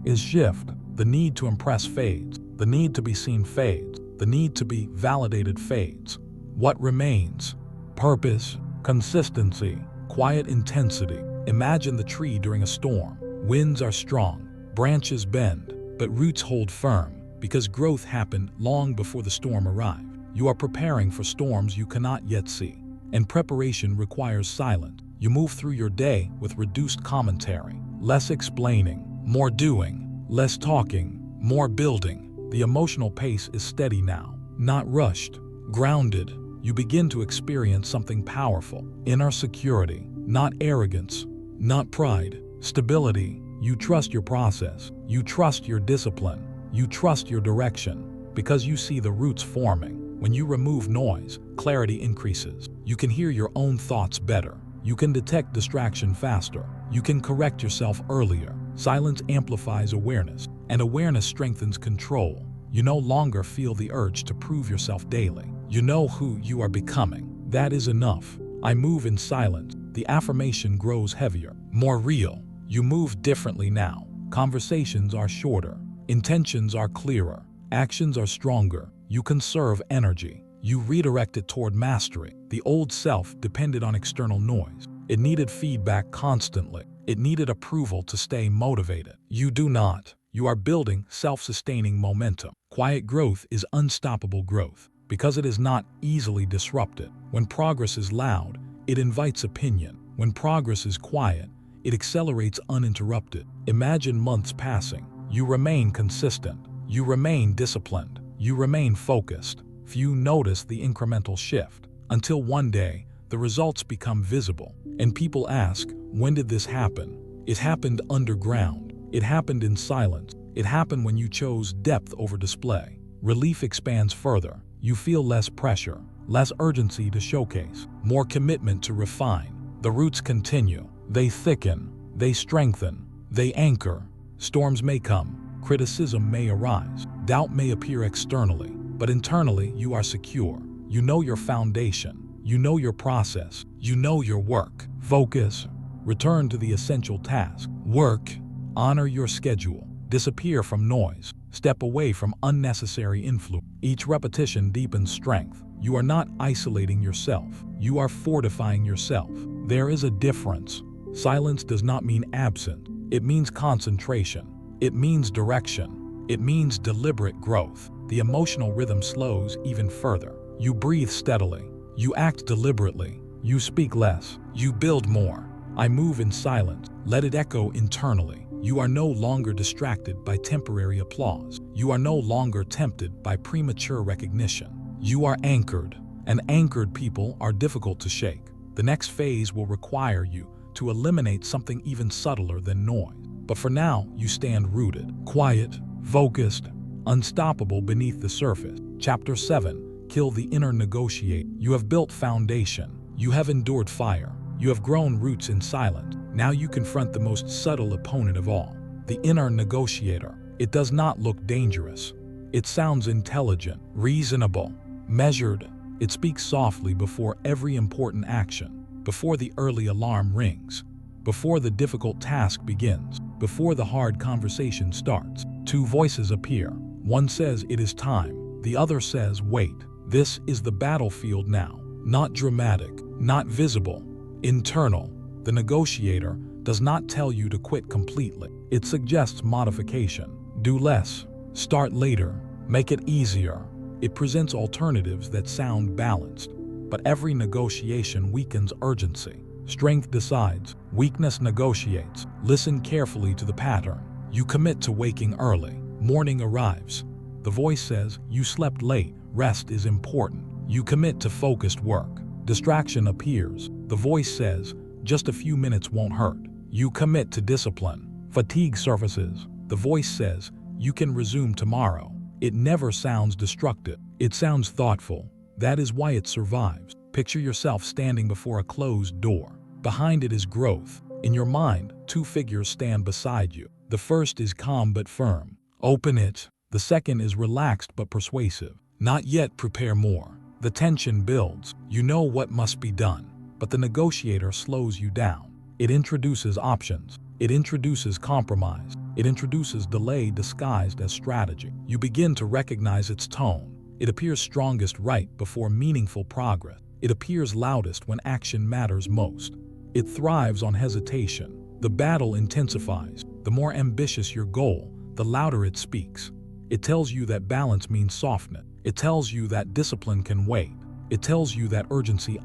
is shift. The need to impress fades. The need to be seen fades. The need to be validated fades. What remains? Purpose, consistency, quiet intensity. Imagine the tree during a storm. Winds are strong. Branches bend, but roots hold firm, because growth happened long before the storm arrived. You are preparing for storms you cannot yet see, and preparation requires silence. You move through your day with reduced commentary, less explaining, more doing, less talking, more building. The emotional pace is steady now, not rushed, grounded. You begin to experience something powerful, inner security, not arrogance, not pride, stability. You trust your process. You trust your discipline. You trust your direction, because you see the roots forming. When you remove noise, clarity increases. You can hear your own thoughts better. You can detect distraction faster. You can correct yourself earlier. Silence amplifies awareness, and awareness strengthens control. You no longer feel the urge to prove yourself daily. You know who you are becoming. That is enough. I move in silence. The affirmation grows heavier, more real. You move differently now. Conversations are shorter. Intentions are clearer. Actions are stronger. You conserve energy. You redirect it toward mastery. The old self depended on external noise. It needed feedback constantly. It needed approval to stay motivated. You do not. You are building self-sustaining momentum. Quiet growth is unstoppable growth because it is not easily disrupted. When progress is loud, it invites opinion. When progress is quiet, it accelerates uninterrupted. Imagine months passing. You remain consistent. You remain disciplined. You remain focused. Few notice the incremental shift until one day the results become visible and people ask, when did this happen? It happened underground. It happened in silence. It happened when you chose depth over display. Relief expands further. You feel less pressure, less urgency to showcase, more commitment to refine. The roots continue. They thicken. They strengthen. They anchor. Storms may come. Criticism may arise. Doubt may appear externally, but internally you are secure. You know your foundation. You know your process. You know your work. Focus. Return to the essential task. Work. Honor your schedule. Disappear from noise. Step away from unnecessary influence. Each repetition deepens strength. You are not isolating yourself. You are fortifying yourself. There is a difference. Silence does not mean absent. It means concentration. It means direction. It means deliberate growth. The emotional rhythm slows even further. You breathe steadily. You act deliberately. You speak less. You build more. I move in silence. Let it echo internally. You are no longer distracted by temporary applause. You are no longer tempted by premature recognition. You are anchored, and anchored people are difficult to shake. The next phase will require you to eliminate something even subtler than noise. But for now, you stand rooted, quiet, focused, unstoppable beneath the surface. Chapter 7. Kill the inner negotiator. You have built foundation. You have endured fire. You have grown roots in silence. Now you confront the most subtle opponent of all, the inner negotiator. It does not look dangerous. It sounds intelligent, reasonable, measured. It speaks softly before every important action, before the early alarm rings, before the difficult task begins, before the hard conversation starts. Two voices appear. One says it is time. The other says wait. This is the battlefield now. Not dramatic, not visible, internal. The negotiator does not tell you to quit completely. It suggests modification. Do less. Start later. Make it easier. It presents alternatives that sound balanced. But every negotiation weakens urgency. Strength decides. Weakness negotiates. Listen carefully to the pattern. You commit to waking early. Morning arrives. The voice says, you slept late. Rest is important. You commit to focused work. Distraction appears. The voice says, just a few minutes won't hurt. You commit to discipline. Fatigue surfaces. The voice says, you can resume tomorrow. It never sounds destructive. It sounds thoughtful. That is why it survives. Picture yourself standing before a closed door. Behind it is growth. In your mind, two figures stand beside you. The first is calm but firm. Open it. The second is relaxed but persuasive. Not yet, prepare more. The tension builds. You know what must be done. But the negotiator slows you down. It introduces options. It introduces compromise. It introduces delay disguised as strategy. You begin to recognize its tone. It appears strongest right before meaningful progress. It appears loudest when action matters most. It thrives on hesitation. The battle intensifies. The more ambitious your goal, the louder it speaks. It tells you that balance means softness. It tells you that discipline can wait. It tells you that urgency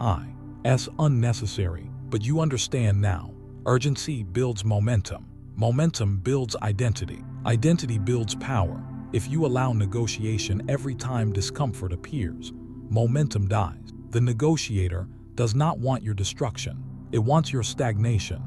is unnecessary. But you understand now. Urgency builds momentum. Momentum builds identity. Identity builds power. If you allow negotiation every time discomfort appears, momentum dies. The negotiator does not want your destruction. It wants your stagnation.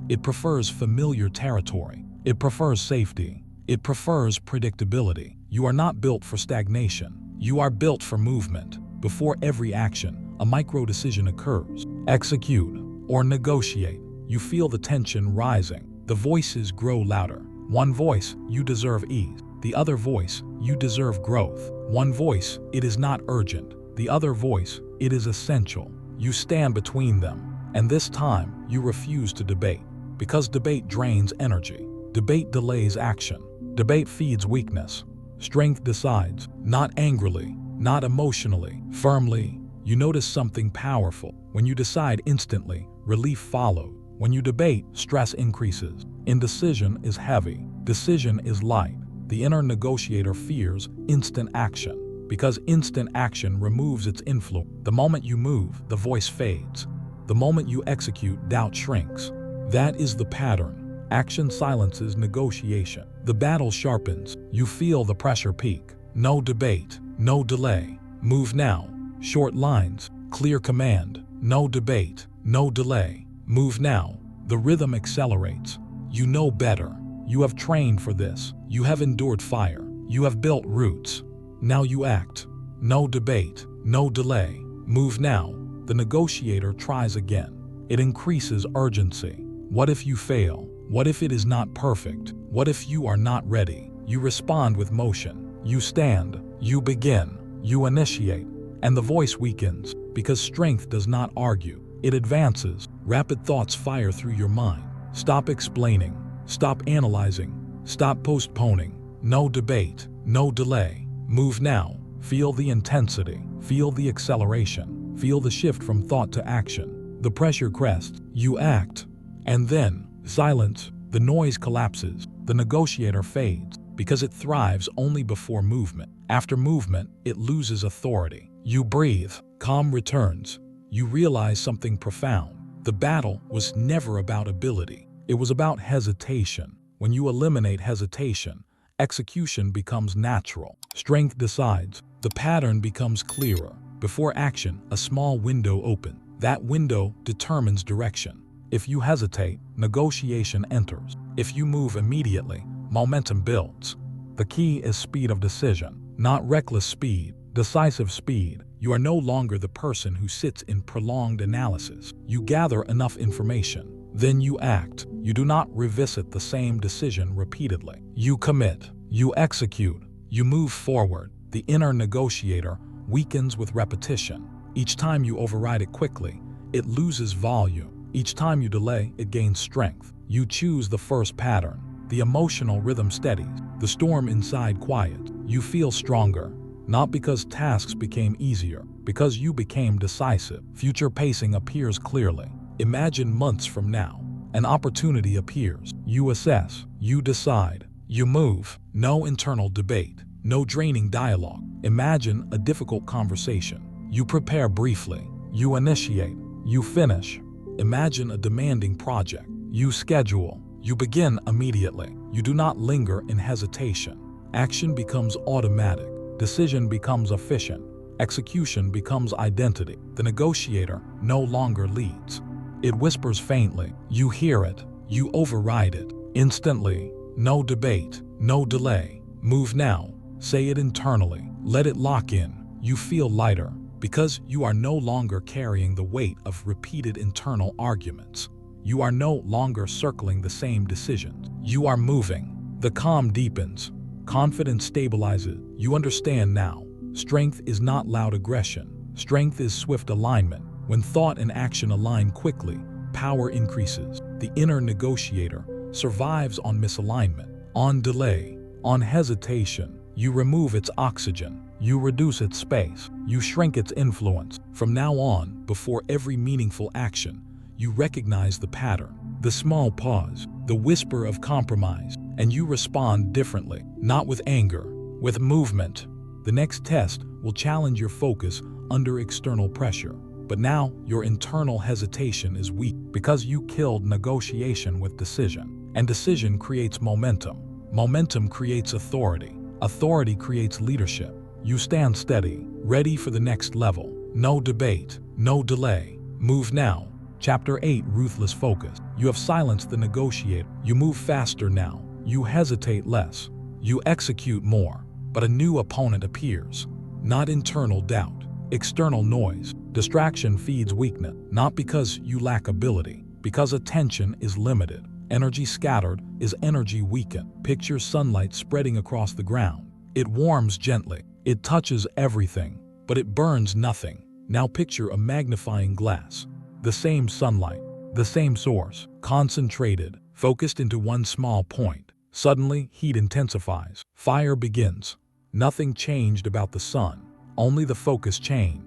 It prefers familiar territory. It prefers safety. It prefers predictability. You are not built for stagnation. You are built for movement. Before every action, a micro decision occurs. Execute or negotiate. You feel the tension rising. The voices grow louder. One voice, you deserve ease. The other voice, you deserve growth. One voice, it is not urgent. The other voice, it is essential. You stand between them, and this time, you refuse to debate. Because debate drains energy. Debate delays action. Debate feeds weakness. Strength decides, not angrily, not emotionally, firmly. You notice something powerful. When you decide instantly, relief follows. When you debate, stress increases. Indecision is heavy. Decision is light. The inner negotiator fears instant action, because instant action removes its influence. The moment you move, the voice fades. The moment you execute, doubt shrinks. That is the pattern. Action silences negotiation. The battle sharpens. You feel the pressure peak. No debate, no delay. Move now. Short lines, clear command. No debate, no delay. Move now. The rhythm accelerates. You know better. You have trained for this. You have endured fire. You have built roots. Now you act. No debate, no delay. Move now. The negotiator tries again. It increases urgency. What if you fail? What if it is not perfect? What if you are not ready? You respond with motion. You stand. You begin. You initiate. And the voice weakens, because strength does not argue. It advances. Rapid thoughts fire through your mind. Stop explaining. Stop analyzing. Stop postponing. No debate. No delay. Move now. Feel the intensity. Feel the acceleration. Feel the shift from thought to action. The pressure crests. You act. And then, silence. The noise collapses. The negotiator fades, because it thrives only before movement. After movement, it loses authority. You breathe. Calm returns. You realize something profound. The battle was never about ability. It was about hesitation. When you eliminate hesitation, execution becomes natural. Strength decides. The pattern becomes clearer. Before action, a small window opens. That window determines direction. If you hesitate, negotiation enters. If you move immediately, momentum builds. The key is speed of decision, not reckless speed, decisive speed. You are no longer the person who sits in prolonged analysis. You gather enough information. Then you act. You do not revisit the same decision repeatedly. You commit. You execute. You move forward. The inner negotiator weakens with repetition. Each time you override it quickly, it loses volume. Each time you delay, it gains strength. You choose the first pattern. The emotional rhythm steadies. The storm inside quiet. You feel stronger. Not because tasks became easier, because you became decisive. Future pacing appears clearly. Imagine months from now. An opportunity appears. You assess. You decide. You move. No internal debate. No draining dialogue. Imagine a difficult conversation. You prepare briefly. You initiate. You finish. Imagine a demanding project. You schedule. You begin immediately. You do not linger in hesitation. Action becomes automatic. Decision becomes efficient. Execution becomes identity. The negotiator no longer leads. It whispers faintly. You hear it. You override it. Instantly. No debate. No delay. Move now. Say it internally. Let it lock in. You feel lighter, because you are no longer carrying the weight of repeated internal arguments. You are no longer circling the same decisions. You are moving. The calm deepens. Confidence stabilizes. You understand now. Strength is not loud aggression. Strength is swift alignment. When thought and action align quickly, power increases. The inner negotiator survives on misalignment, on delay, on hesitation. You remove its oxygen. You reduce its space. You shrink its influence. From now on, before every meaningful action, you recognize the pattern, the small pause, the whisper of compromise, and you respond differently, not with anger, with movement. The next test will challenge your focus under external pressure. But now your internal hesitation is weak because you killed negotiation with decision. And decision creates momentum. Momentum creates authority. Authority creates leadership. You stand steady, ready for the next level. No debate, no delay. Move now. Chapter 8, Ruthless Focus. You have silenced the negotiator. You move faster now. You hesitate less. You execute more. But a new opponent appears. Not internal doubt, external noise. Distraction feeds weakness, not because you lack ability, because attention is limited. Energy scattered is energy weakened. Picture sunlight spreading across the ground. It warms gently. It touches everything, but it burns nothing. Now picture a magnifying glass. The same sunlight, the same source, concentrated, focused into one small point. Suddenly, heat intensifies. Fire begins. Nothing changed about the sun, only the focus changed.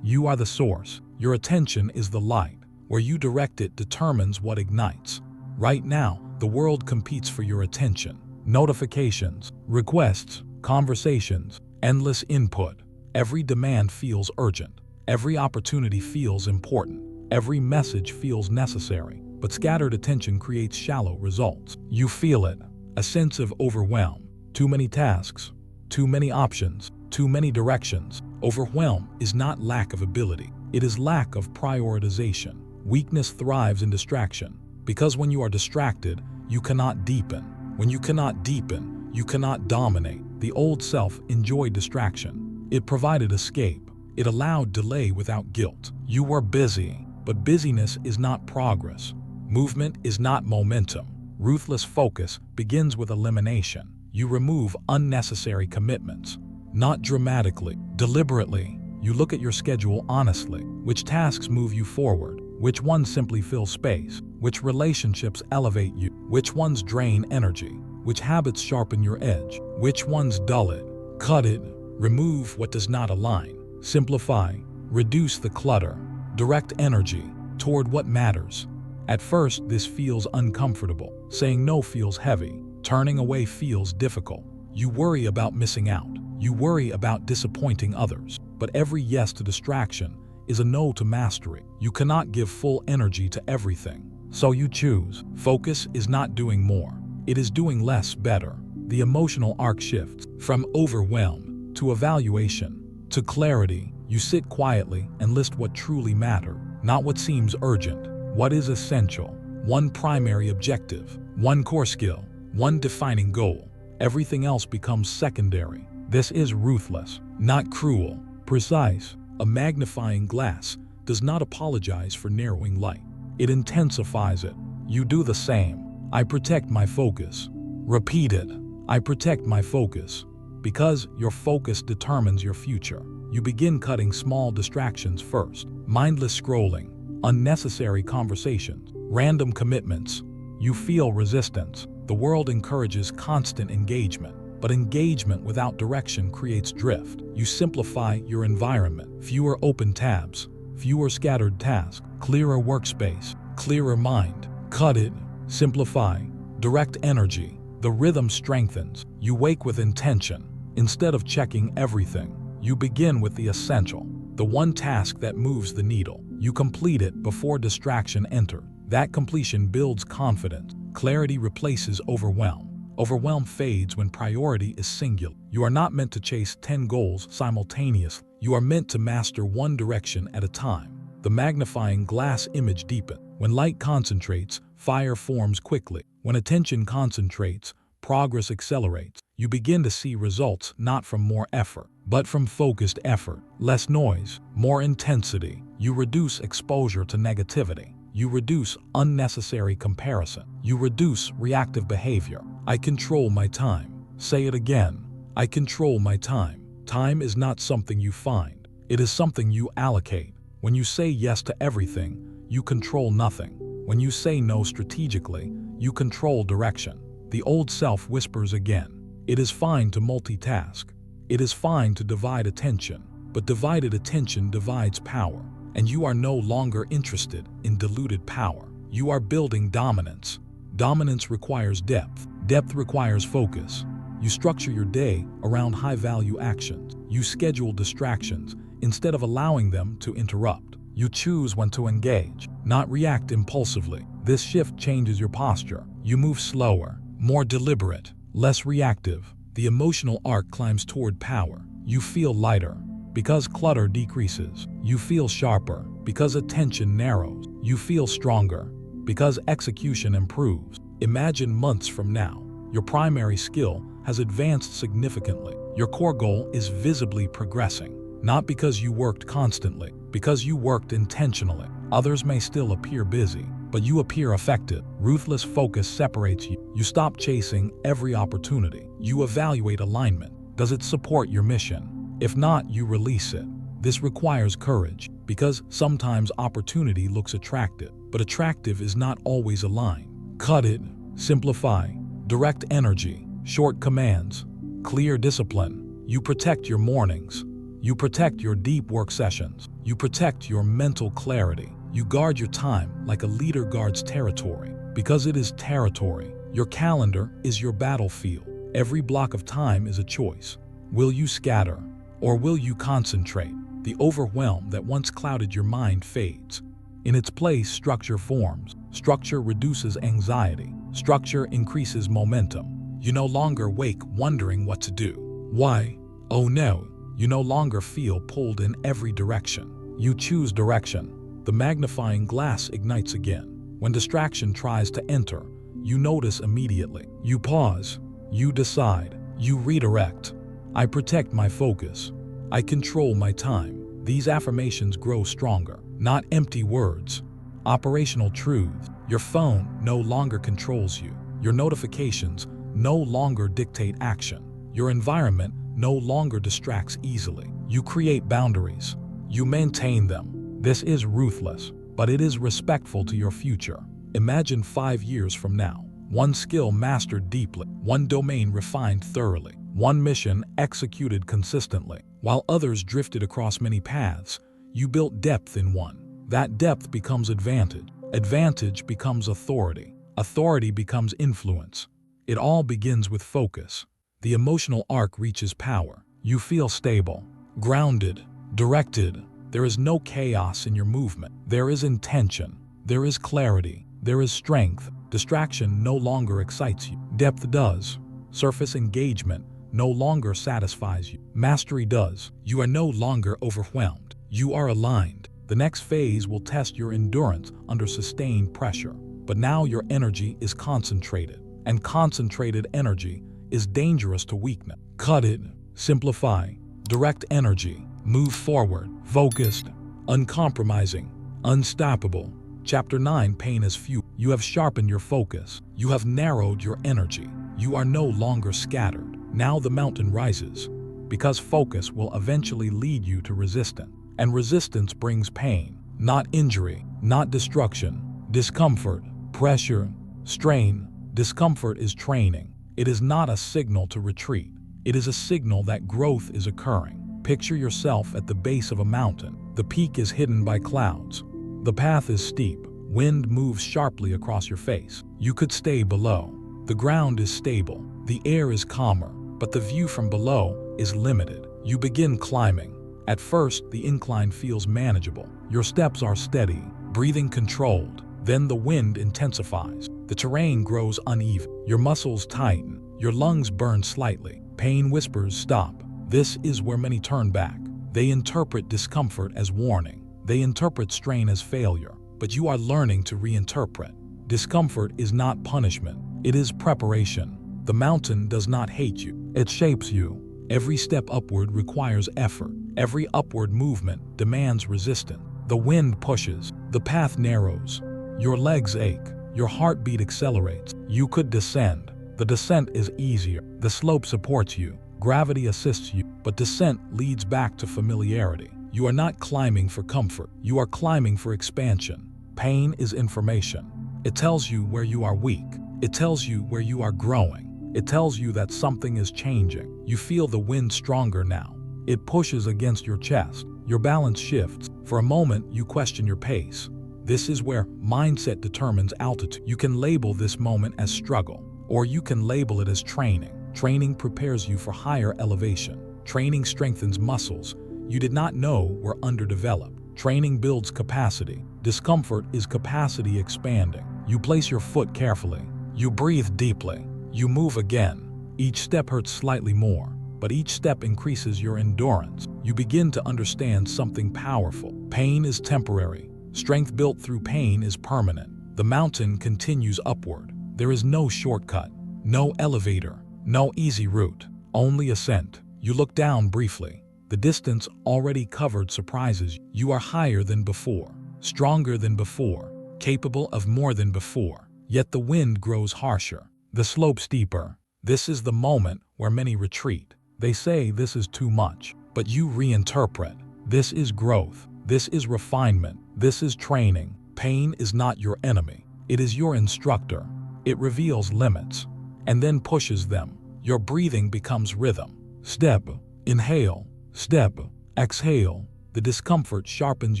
You are the source. Your attention is the light. Where you direct it determines what ignites. Right now, the world competes for your attention. Notifications, requests, conversations, endless input. Every demand feels urgent. Every opportunity feels important. Every message feels necessary. But scattered attention creates shallow results. You feel it, a sense of overwhelm. Too many tasks, too many options, too many directions. Overwhelm is not lack of ability. It is lack of prioritization. Weakness thrives in distraction, because when you are distracted, you cannot deepen. When you cannot deepen, you cannot dominate. The old self enjoyed distraction. It provided escape. It allowed delay without guilt. You were busy, but busyness is not progress. Movement is not momentum. Ruthless focus begins with elimination. You remove unnecessary commitments. Not dramatically, deliberately. You look at your schedule honestly. Which tasks move you forward? Which ones simply fill space? Which relationships elevate you? Which ones drain energy? Which habits sharpen your edge? Which ones dull it? Cut it. Remove what does not align. Simplify. Reduce the clutter. Direct energy toward what matters. At first, this feels uncomfortable. Saying no feels heavy. Turning away feels difficult. You worry about missing out. You worry about disappointing others. But every yes to distraction is a no to mastery. You cannot give full energy to everything. So you choose. Focus is not doing more. It is doing less better. The emotional arc shifts from overwhelm to evaluation to clarity. You sit quietly and list what truly matters, not what seems urgent. What is essential? One primary objective, one core skill, one defining goal. Everything else becomes secondary. This is ruthless, not cruel, precise. A magnifying glass does not apologize for narrowing light. It intensifies it. You do the same. I protect my focus. Repeat it. I protect my focus. Because your focus determines your future. You begin cutting small distractions first. Mindless scrolling, unnecessary conversations, random commitments. You feel resistance. The world encourages constant engagement, but engagement without direction creates drift. You simplify your environment. Fewer open tabs, fewer scattered tasks, clearer workspace, clearer mind. Cut it, simplify, direct energy. The rhythm strengthens. You wake with intention. Instead of checking everything, you begin with the essential, the one task that moves the needle. You complete it before distraction enters. That completion builds confidence. Clarity replaces overwhelm. Overwhelm fades when priority is singular. You are not meant to chase 10 goals simultaneously. You are meant to master one direction at a time. The magnifying glass image deepens. When light concentrates, fire forms quickly. When attention concentrates, progress accelerates. You begin to see results not from more effort, but from focused effort. Less noise, more intensity. You reduce exposure to negativity. You reduce unnecessary comparison. You reduce reactive behavior. I control my time. Say it again. I control my time. Time is not something you find. It is something you allocate. When you say yes to everything, you control nothing. When you say no strategically, you control direction. The old self whispers again. It is fine to multitask. It is fine to divide attention. But divided attention divides power. And you are no longer interested in diluted power. You are building dominance. Dominance requires depth. Depth requires focus. You structure your day around high-value actions. You schedule distractions instead of allowing them to interrupt. You choose when to engage, not react impulsively. This shift changes your posture. You move slower, more deliberate, less reactive. The emotional arc climbs toward power. You feel lighter because clutter decreases. You feel sharper because attention narrows. You feel stronger because execution improves. Imagine months from now, your primary skill has advanced significantly. Your core goal is visibly progressing, not because you worked constantly, because you worked intentionally. Others may still appear busy, but you appear effective. Ruthless focus separates you. You stop chasing every opportunity. You evaluate alignment. Does it support your mission? If not, you release it. This requires courage, because sometimes opportunity looks attractive, but attractive is not always aligned. Cut it, simplify, direct energy, short commands, clear discipline. You protect your mornings. You protect your deep work sessions. You protect your mental clarity. You guard your time like a leader guards territory. Because it is territory, your calendar is your battlefield. Every block of time is a choice. Will you scatter, or will you concentrate? The overwhelm that once clouded your mind fades. In its place, structure forms. Structure reduces anxiety. Structure increases momentum. You no longer wake wondering what to do. Why? Oh no. You no longer feel pulled in every direction. You choose direction. The magnifying glass ignites again. When distraction tries to enter, you notice immediately. You pause. You decide. You redirect. I protect my focus. I control my time. These affirmations grow stronger, not empty words. Operational truth. Your phone no longer controls you. Your notifications no longer dictate action. Your environment no longer distracts easily. You create boundaries. You maintain them. This is ruthless, but it is respectful to your future. Imagine 5 years from now. One skill mastered deeply, one domain refined thoroughly, one mission executed consistently. While others drifted across many paths, you built depth in one. That depth becomes advantage. Advantage becomes authority. Authority becomes influence. It all begins with focus. The emotional arc reaches power. You feel stable, grounded, directed. There is no chaos in your movement. There is intention. There is clarity. There is strength. Distraction no longer excites you. Depth does. Surface engagement no longer satisfies you. Mastery does. You are no longer overwhelmed. You are aligned. The next phase will test your endurance under sustained pressure. But now your energy is concentrated, and concentrated energy is dangerous to weakness. Cut it, simplify, direct energy, move forward, focused, uncompromising, unstoppable. Chapter 9, Pain is Fuel. You have sharpened your focus. You have narrowed your energy. You are no longer scattered. Now the mountain rises, because focus will eventually lead you to resistance. And resistance brings pain, not injury, not destruction, discomfort, pressure, strain. Discomfort is training. It is not a signal to retreat. It is a signal that growth is occurring. Picture yourself at the base of a mountain. The peak is hidden by clouds. The path is steep. Wind moves sharply across your face. You could stay below. The ground is stable. The air is calmer, but the view from below is limited. You begin climbing. At first, the incline feels manageable. Your steps are steady, breathing controlled. Then the wind intensifies. The terrain grows uneven. Your muscles tighten. Your lungs burn slightly. Pain whispers, stop. This is where many turn back. They interpret discomfort as warning. They interpret strain as failure. But you are learning to reinterpret. Discomfort is not punishment. It is preparation. The mountain does not hate you. It shapes you. Every step upward requires effort. Every upward movement demands resistance. The wind pushes. The path narrows. Your legs ache. Your heartbeat accelerates. You could descend. The descent is easier. The slope supports you. Gravity assists you. But descent leads back to familiarity. You are not climbing for comfort. You are climbing for expansion. Pain is information. It tells you where you are weak. It tells you where you are growing. It tells you that something is changing. You feel the wind stronger now. It pushes against your chest. Your balance shifts. For a moment, you question your pace. This is where mindset determines altitude. You can label this moment as struggle, or you can label it as training. Training prepares you for higher elevation. Training strengthens muscles you did not know were underdeveloped. Training builds capacity. Discomfort is capacity expanding. You place your foot carefully. You breathe deeply. You move again. Each step hurts slightly more, but each step increases your endurance. You begin to understand something powerful. Pain is temporary. Strength built through pain is permanent. The mountain continues upward. There is no shortcut, no elevator, no easy route, only ascent. You look down briefly. The distance already covered surprises you. You are higher than before, stronger than before, capable of more than before. Yet the wind grows harsher, the slope steeper. This is the moment where many retreat. They say this is too much, but you reinterpret. This is growth. This is refinement. This is training. Pain is not your enemy. It is your instructor. It reveals limits and then pushes them. Your breathing becomes rhythm. Step, inhale, step, exhale. The discomfort sharpens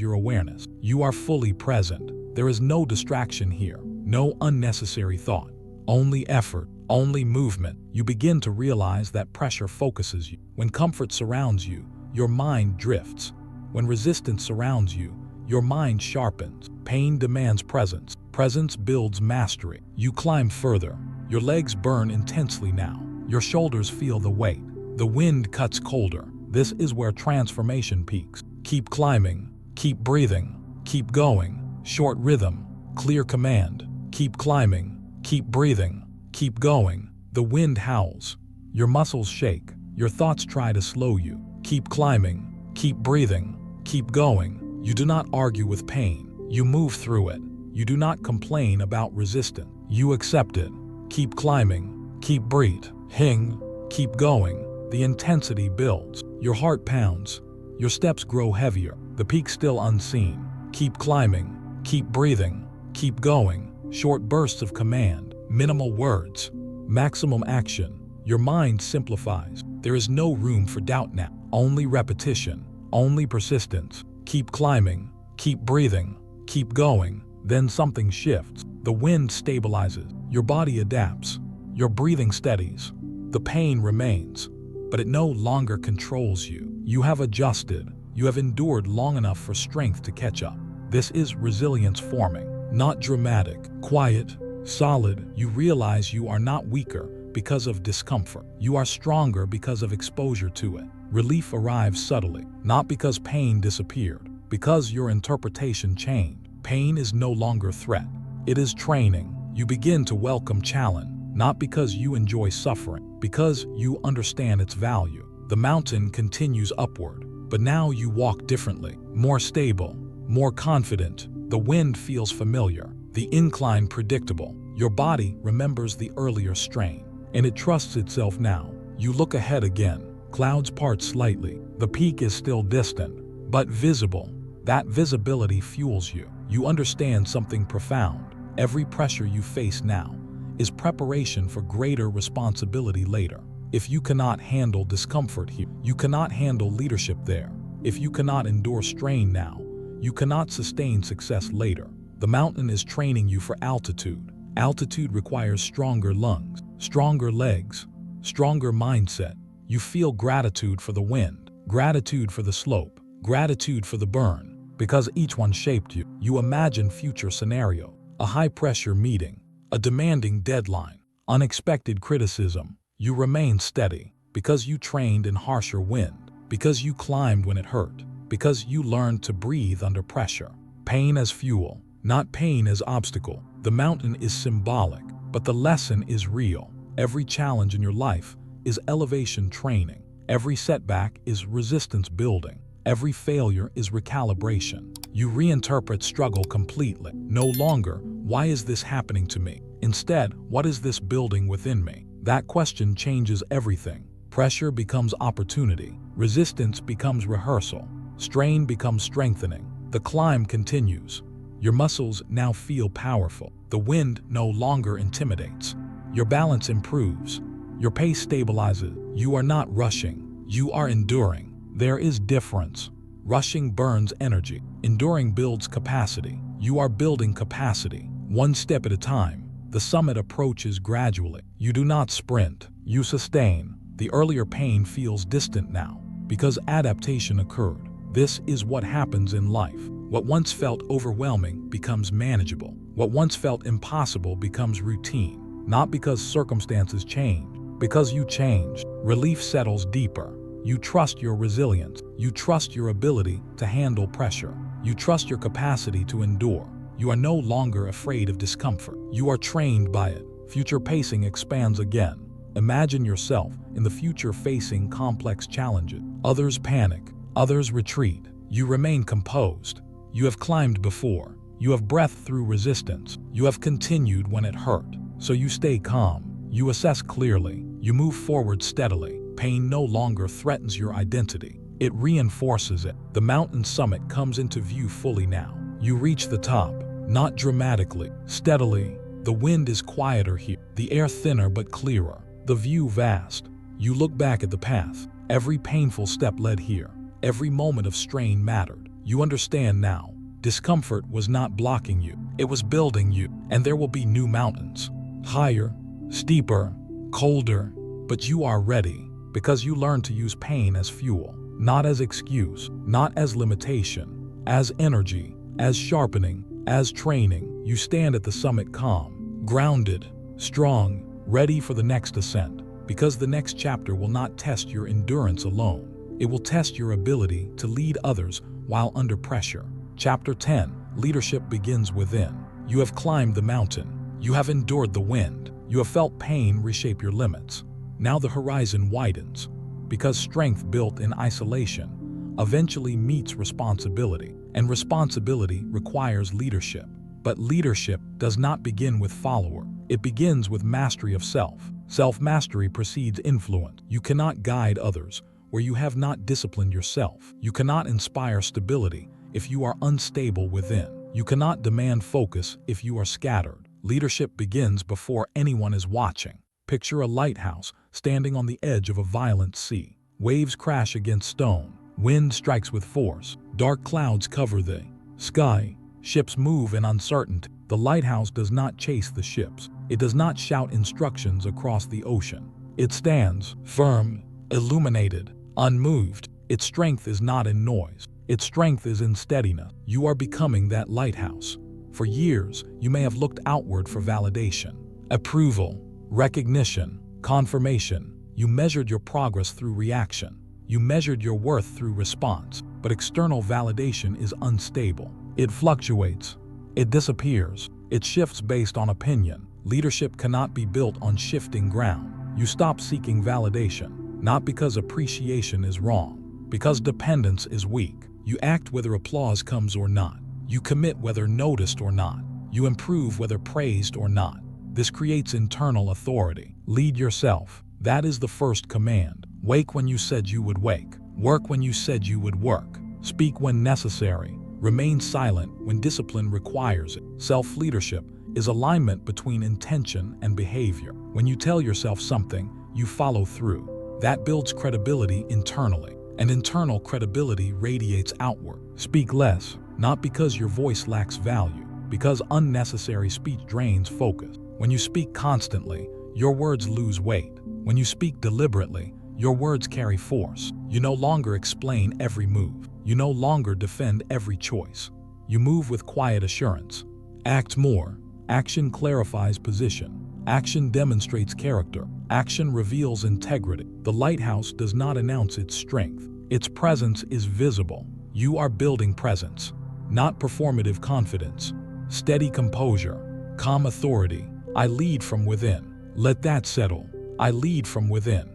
your awareness. You are fully present. There is no distraction here, no unnecessary thought, only effort, only movement. You begin to realize that pressure focuses you. When comfort surrounds you, your mind drifts. When resistance surrounds you, your mind sharpens. Pain demands presence. Presence builds mastery. You climb further. Your legs burn intensely now. Your shoulders feel the weight. The wind cuts colder. This is where transformation peaks. Keep climbing. Keep breathing. Keep going. Short rhythm. Clear command. Keep climbing. Keep breathing. Keep going. The wind howls. Your muscles shake. Your thoughts try to slow you. Keep climbing. Keep breathing. Keep going. You do not argue with pain. You move through it. You do not complain about resistance. You accept it. Keep climbing. Keep breathing. Keep going. The intensity builds. Your heart pounds. Your steps grow heavier. The peak still unseen. Keep climbing. Keep breathing. Keep going. Short bursts of command. Minimal words. Maximum action. Your mind simplifies. There is no room for doubt now. Only repetition. Only persistence. Keep climbing. Keep breathing. Keep going. Then something shifts. The wind stabilizes. Your body adapts. Your breathing steadies. The pain remains, but it no longer controls you. You have adjusted. You have endured long enough for strength to catch up. This is resilience forming, not dramatic, quiet, solid. You realize you are not weaker because of discomfort. You are stronger because of exposure to it. Relief arrives subtly, not because pain disappeared, because your interpretation changed. Pain is no longer threat. It is training. You begin to welcome challenge, not because you enjoy suffering, because you understand its value. The mountain continues upward, but now you walk differently, more stable, more confident. The wind feels familiar, the incline predictable. Your body remembers the earlier strain, and it trusts itself now. You look ahead again. Clouds part slightly. The peak is still distant, but visible. That visibility fuels you. You understand something profound. Every pressure you face now is preparation for greater responsibility later. If you cannot handle discomfort here, you cannot handle leadership there. If you cannot endure strain now, you cannot sustain success later. The mountain is training you for altitude. Altitude requires stronger lungs, stronger legs, stronger mindset. You feel gratitude for the wind, gratitude for the slope, gratitude for the burn, because each one shaped you. You imagine future scenario, a high-pressure meeting, a demanding deadline, unexpected criticism. You remain steady because you trained in harsher wind, because you climbed when it hurt, because you learned to breathe under pressure. Pain as fuel, not pain as obstacle. The mountain is symbolic, but the lesson is real. Every challenge in your life is elevation training. Every setback is resistance building. Every failure is recalibration. You reinterpret struggle completely. No longer, why is this happening to me? Instead, what is this building within me? That question changes everything. Pressure becomes opportunity. Resistance becomes rehearsal. Strain becomes strengthening. The climb continues. Your muscles now feel powerful. The wind no longer intimidates. Your balance improves. Your pace stabilizes. You are not rushing. You are enduring. There is difference. Rushing burns energy. Enduring builds capacity. You are building capacity, one step at a time. The summit approaches gradually. You do not sprint. You sustain. The earlier pain feels distant now, because adaptation occurred. This is what happens in life. What once felt overwhelming becomes manageable. What once felt impossible becomes routine. Not because circumstances change, because you changed. Relief settles deeper. You trust your resilience. You trust your ability to handle pressure. You trust your capacity to endure. You are no longer afraid of discomfort. You are trained by it. Future pacing expands again. Imagine yourself in the future facing complex challenges. Others panic. Others retreat. You remain composed. You have climbed before. You have breathed through resistance. You have continued when it hurt. So you stay calm. You assess clearly. You move forward steadily. Pain no longer threatens your identity. It reinforces it. The mountain summit comes into view fully now. You reach the top, not dramatically, steadily. The wind is quieter here. The air thinner but clearer. The view vast. You look back at the path. Every painful step led here. Every moment of strain mattered. You understand now. Discomfort was not blocking you. It was building you. And there will be new mountains. Higher, steeper, colder. But you are ready because you learned to use pain as fuel. Not as excuse, not as limitation, as energy, as sharpening, as training. You stand at the summit calm, grounded, strong, ready for the next ascent. Because the next chapter will not test your endurance alone. It will test your ability to lead others while under pressure. Chapter 10, Leadership begins within. You have climbed the mountain. You have endured the wind. You have felt pain reshape your limits. Now the horizon widens. Because strength built in isolation eventually meets responsibility. And responsibility requires leadership. But leadership does not begin with follower. It begins with mastery of self. Self-mastery precedes influence. You cannot guide others where you have not disciplined yourself. You cannot inspire stability if you are unstable within. You cannot demand focus if you are scattered. Leadership begins before anyone is watching. Picture a lighthouse standing on the edge of a violent sea. Waves crash against stone. Wind strikes with force. Dark clouds cover the sky. Ships move in uncertainty. The lighthouse does not chase the ships. It does not shout instructions across the ocean. It stands firm, illuminated, unmoved. Its strength is not in noise. Its strength is in steadiness. You are becoming that lighthouse. For years, you may have looked outward for validation, approval, recognition, confirmation. You measured your progress through reaction. You measured your worth through response. But external validation is unstable. It fluctuates. It disappears. It shifts based on opinion. Leadership cannot be built on shifting ground. You stop seeking validation, not because appreciation is wrong, because dependence is weak. You act whether applause comes or not. You commit whether noticed or not. You improve whether praised or not. This creates internal authority. Lead yourself. That is the first command. Wake when you said you would wake. Work when you said you would work. Speak when necessary. Remain silent when discipline requires it. Self-leadership is alignment between intention and behavior. When you tell yourself something, you follow through. That builds credibility internally. And internal credibility radiates outward. Speak less, not because your voice lacks value, because unnecessary speech drains focus. When you speak constantly, your words lose weight. When you speak deliberately, your words carry force. You no longer explain every move. You no longer defend every choice. You move with quiet assurance. Act more. Action clarifies position. Action demonstrates character. Action reveals integrity. The lighthouse does not announce its strength. Its presence is visible. You are building presence, not performative confidence. Steady composure, calm authority. I lead from within. Let that settle. I lead from within.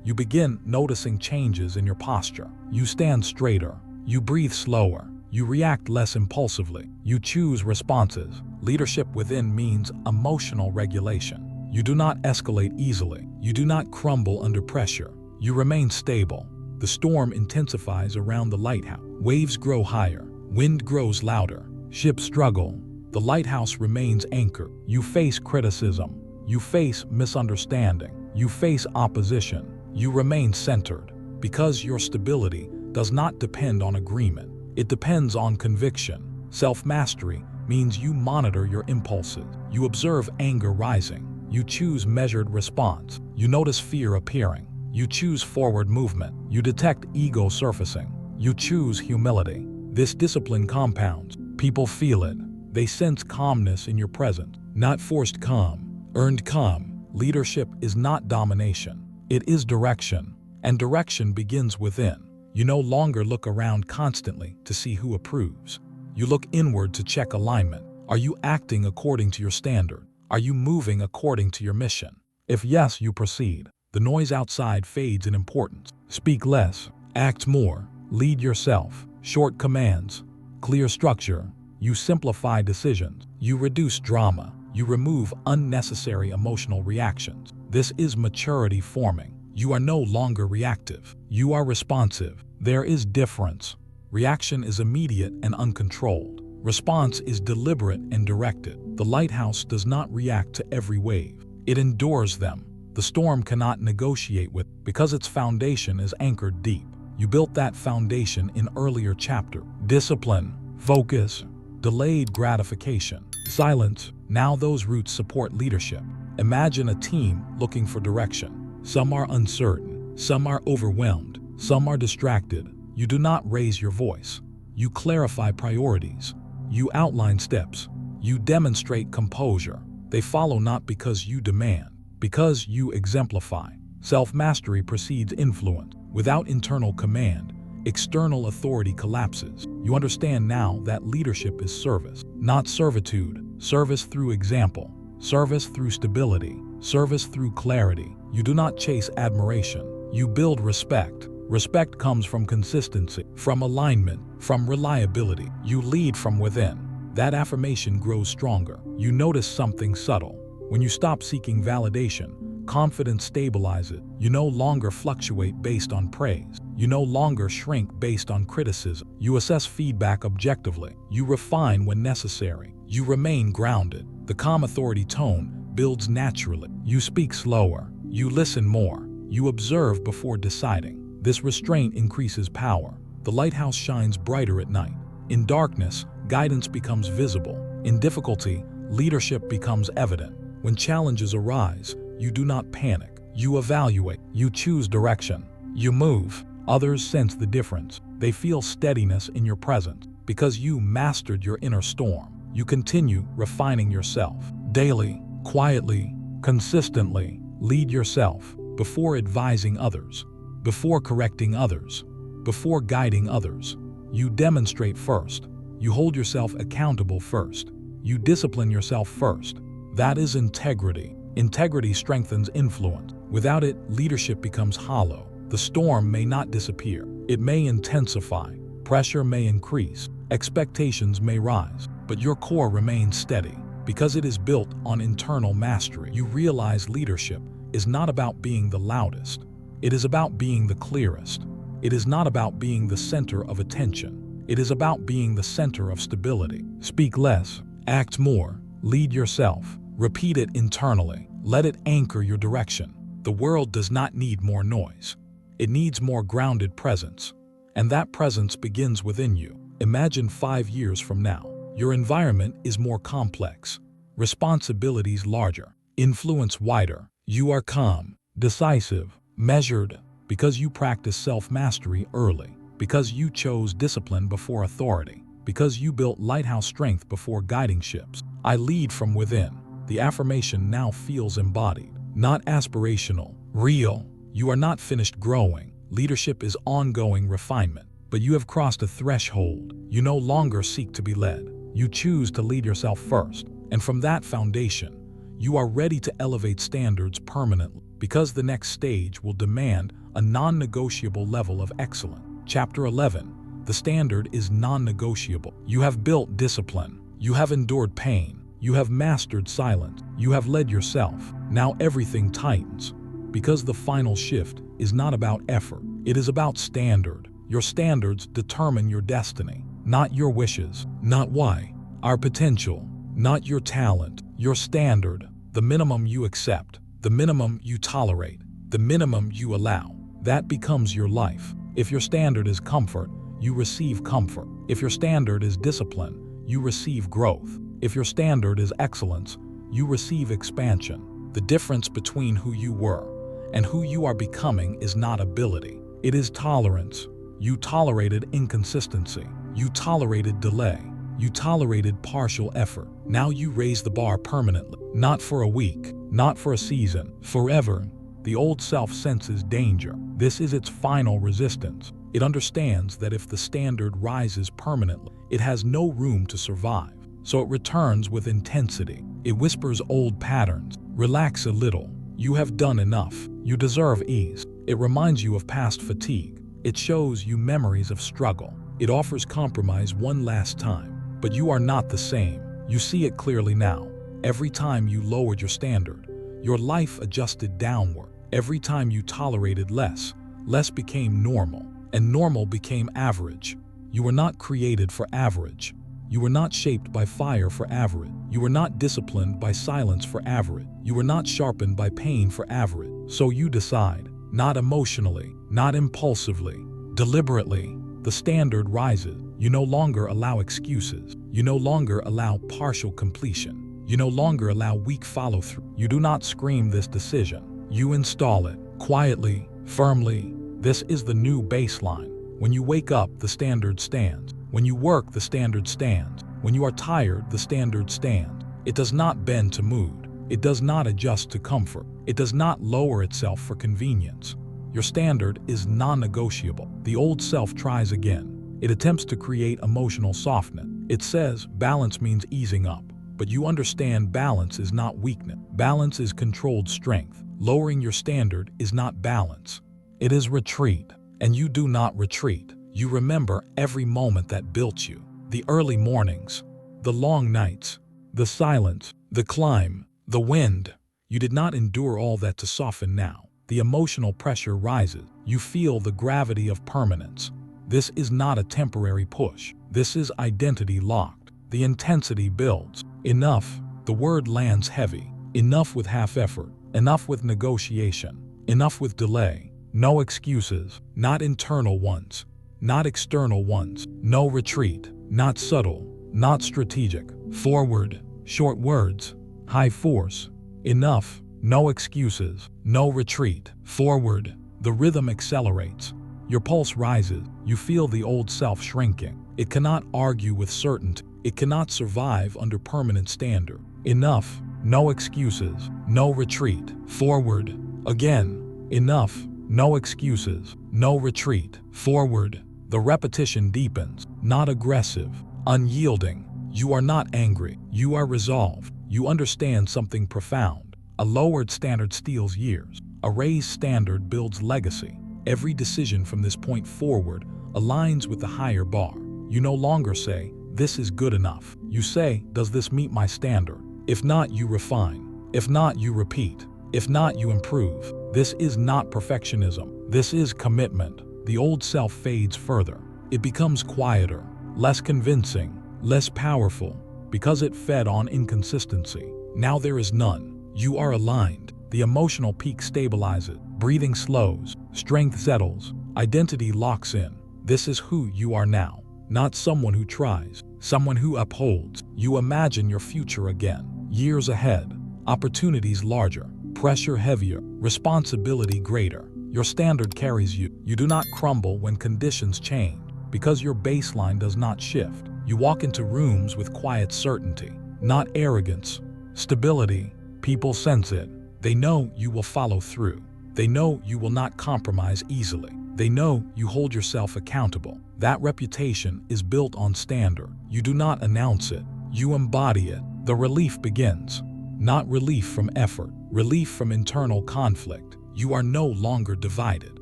You begin noticing changes in your posture. You stand straighter. You breathe slower. You react less impulsively. You choose responses. Leadership within means emotional regulation. You do not escalate easily. You do not crumble under pressure. You remain stable. The storm intensifies around the lighthouse. Waves grow higher. Wind grows louder. Ships struggle. The lighthouse remains anchored. You face criticism. You face misunderstanding. You face opposition. You remain centered. Because your stability does not depend on agreement. It depends on conviction. Self-mastery means you monitor your impulses. You observe anger rising. You choose measured response. You notice fear appearing. You choose forward movement. You detect ego surfacing. You choose humility. This discipline compounds. People feel it. They sense calmness in your presence. Not forced calm, earned calm. Leadership is not domination. It is direction. And direction begins within. You no longer look around constantly to see who approves. You look inward to check alignment. Are you acting according to your standard? Are you moving according to your mission? If yes, you proceed. The noise outside fades in importance. Speak less, act more, lead yourself. Short commands, clear structure. You simplify decisions. You reduce drama. You remove unnecessary emotional reactions. This is maturity forming. You are no longer reactive. You are responsive. There is difference. Reaction is immediate and uncontrolled. Response is deliberate and directed. The lighthouse does not react to every wave. It endures them. The storm cannot negotiate with because its foundation is anchored deep. You built that foundation in earlier chapter. Discipline, focus, delayed gratification, silence. Now those roots support leadership. Imagine a team looking for direction. Some are uncertain, some are overwhelmed, some are distracted. You do not raise your voice. You clarify priorities. You outline steps. You demonstrate composure. They follow not because you demand, because you exemplify. Self-mastery precedes influence. Without internal command, external authority collapses. You understand now that leadership is service, not servitude. Service through example, service through stability, service through clarity. You do not chase admiration. You build respect. Respect comes from consistency, from alignment, from reliability. You lead from within. That affirmation grows stronger. You notice something subtle. When you stop seeking validation, confidence stabilizes. You no longer fluctuate based on praise. You no longer shrink based on criticism. You assess feedback objectively. You refine when necessary. You remain grounded. The calm authority tone builds naturally. You speak slower. You listen more. You observe before deciding. This restraint increases power. The lighthouse shines brighter at night. In darkness, guidance becomes visible. In difficulty, leadership becomes evident. When challenges arise, you do not panic. You evaluate. You choose direction. You move. Others sense the difference. They feel steadiness in your presence. Because you mastered your inner storm, you continue refining yourself. Daily, quietly, consistently, lead yourself before advising others, before correcting others, before guiding others. You demonstrate first. You hold yourself accountable first. You discipline yourself first. That is integrity. Integrity strengthens influence. Without it, leadership becomes hollow. The storm may not disappear. It may intensify. Pressure may increase. Expectations may rise. But your core remains steady. Because it is built on internal mastery, you realize leadership is not about being the loudest. It is about being the clearest. It is not about being the center of attention. It is about being the center of stability. Speak less, act more, lead yourself, repeat it internally, let it anchor your direction. The world does not need more noise. It needs more grounded presence. And that presence begins within you. Imagine 5 years from now. Your environment is more complex, responsibilities larger, influence wider. You are calm, decisive, measured, because you practice self-mastery early, because you chose discipline before authority, because you built lighthouse strength before guiding ships. I lead from within. The affirmation now feels embodied, not aspirational, real. You are not finished growing. Leadership is ongoing refinement, but you have crossed a threshold. You no longer seek to be led. You choose to lead yourself first, and from that foundation, you are ready to elevate standards permanently, because the next stage will demand a non-negotiable level of excellence. Chapter 11. The standard is non-negotiable. You have built discipline. You have endured pain. You have mastered silence. You have led yourself. Now everything tightens, because the final shift is not about effort. It is about standard. Your standards determine your destiny, not your wishes, not why, our potential, not your talent. Your standard, the minimum you accept, the minimum you tolerate, the minimum you allow, that becomes your life. If your standard is comfort, you receive comfort. If your standard is discipline, you receive growth. If your standard is excellence, you receive expansion. The difference between who you were and who you are becoming is not ability. It is tolerance. You tolerated inconsistency. You tolerated delay. You tolerated partial effort. Now you raise the bar permanently. Not for a week, not for a season, forever. The old self senses danger. This is its final resistance. It understands that if the standard rises permanently, it has no room to survive. So it returns with intensity. It whispers old patterns. Relax a little. You have done enough. You deserve ease. It reminds you of past fatigue. It shows you memories of struggle. It offers compromise one last time. But you are not the same. You see it clearly now. Every time you lowered your standard, your life adjusted downward. Every time you tolerated less, less became normal, and normal became average. You were not created for average. You were not shaped by fire for average. You were not disciplined by silence for average. You were not sharpened by pain for average. So you decide, not emotionally, not impulsively, deliberately. The standard rises. You no longer allow excuses. You no longer allow partial completion. You no longer allow weak follow-through. You do not scream this decision. You install it quietly, firmly. This is the new baseline. When you wake up, the standard stands. When you work, the standard stands. When you are tired, the standard stands. It does not bend to mood. It does not adjust to comfort. It does not lower itself for convenience. Your standard is non-negotiable. The old self tries again. It attempts to create emotional softness. It says balance means easing up. But you understand balance is not weakness. Balance is controlled strength. Lowering your standard is not balance. It is retreat. And you do not retreat. You remember every moment that built you. The early mornings, the long nights, the silence, the climb, the wind. You did not endure all that to soften now. The emotional pressure rises. You feel the gravity of permanence. This is not a temporary push. This is identity locked. The intensity builds. Enough. The word lands heavy. Enough with half effort. Enough with negotiation. Enough with delay. No excuses, not internal ones, not external ones. No retreat, not subtle, not strategic. Forward, short words, high force. Enough, no excuses, no retreat. Forward, the rhythm accelerates. Your pulse rises. You feel the old self shrinking. It cannot argue with certainty. It cannot survive under permanent standard. Enough, no excuses, no retreat. Forward, again, enough. No excuses, no retreat. Forward, the repetition deepens, not aggressive, unyielding. You are not angry, you are resolved. You understand something profound. A lowered standard steals years. A raised standard builds legacy. Every decision from this point forward aligns with the higher bar. You no longer say, this is good enough. You say, does this meet my standard? If not, you refine. If not, you repeat. If not, you improve. This is not perfectionism. This is commitment. The old self fades further. It becomes quieter, less convincing, less powerful, because it fed on inconsistency. Now there is none. You are aligned. The emotional peak stabilizes. Breathing slows. Strength settles. Identity locks in. This is who you are now. Not someone who tries. Someone who upholds. You imagine your future again. Years ahead. Opportunities larger. Pressure heavier, responsibility greater. Your standard carries you. You do not crumble when conditions change, because your baseline does not shift. You walk into rooms with quiet certainty, not arrogance. Stability. People sense it. They know you will follow through. They know you will not compromise easily. They know you hold yourself accountable. That reputation is built on standard. You do not announce it. You embody it. The relief begins. Not relief from effort, relief from internal conflict. You are no longer divided,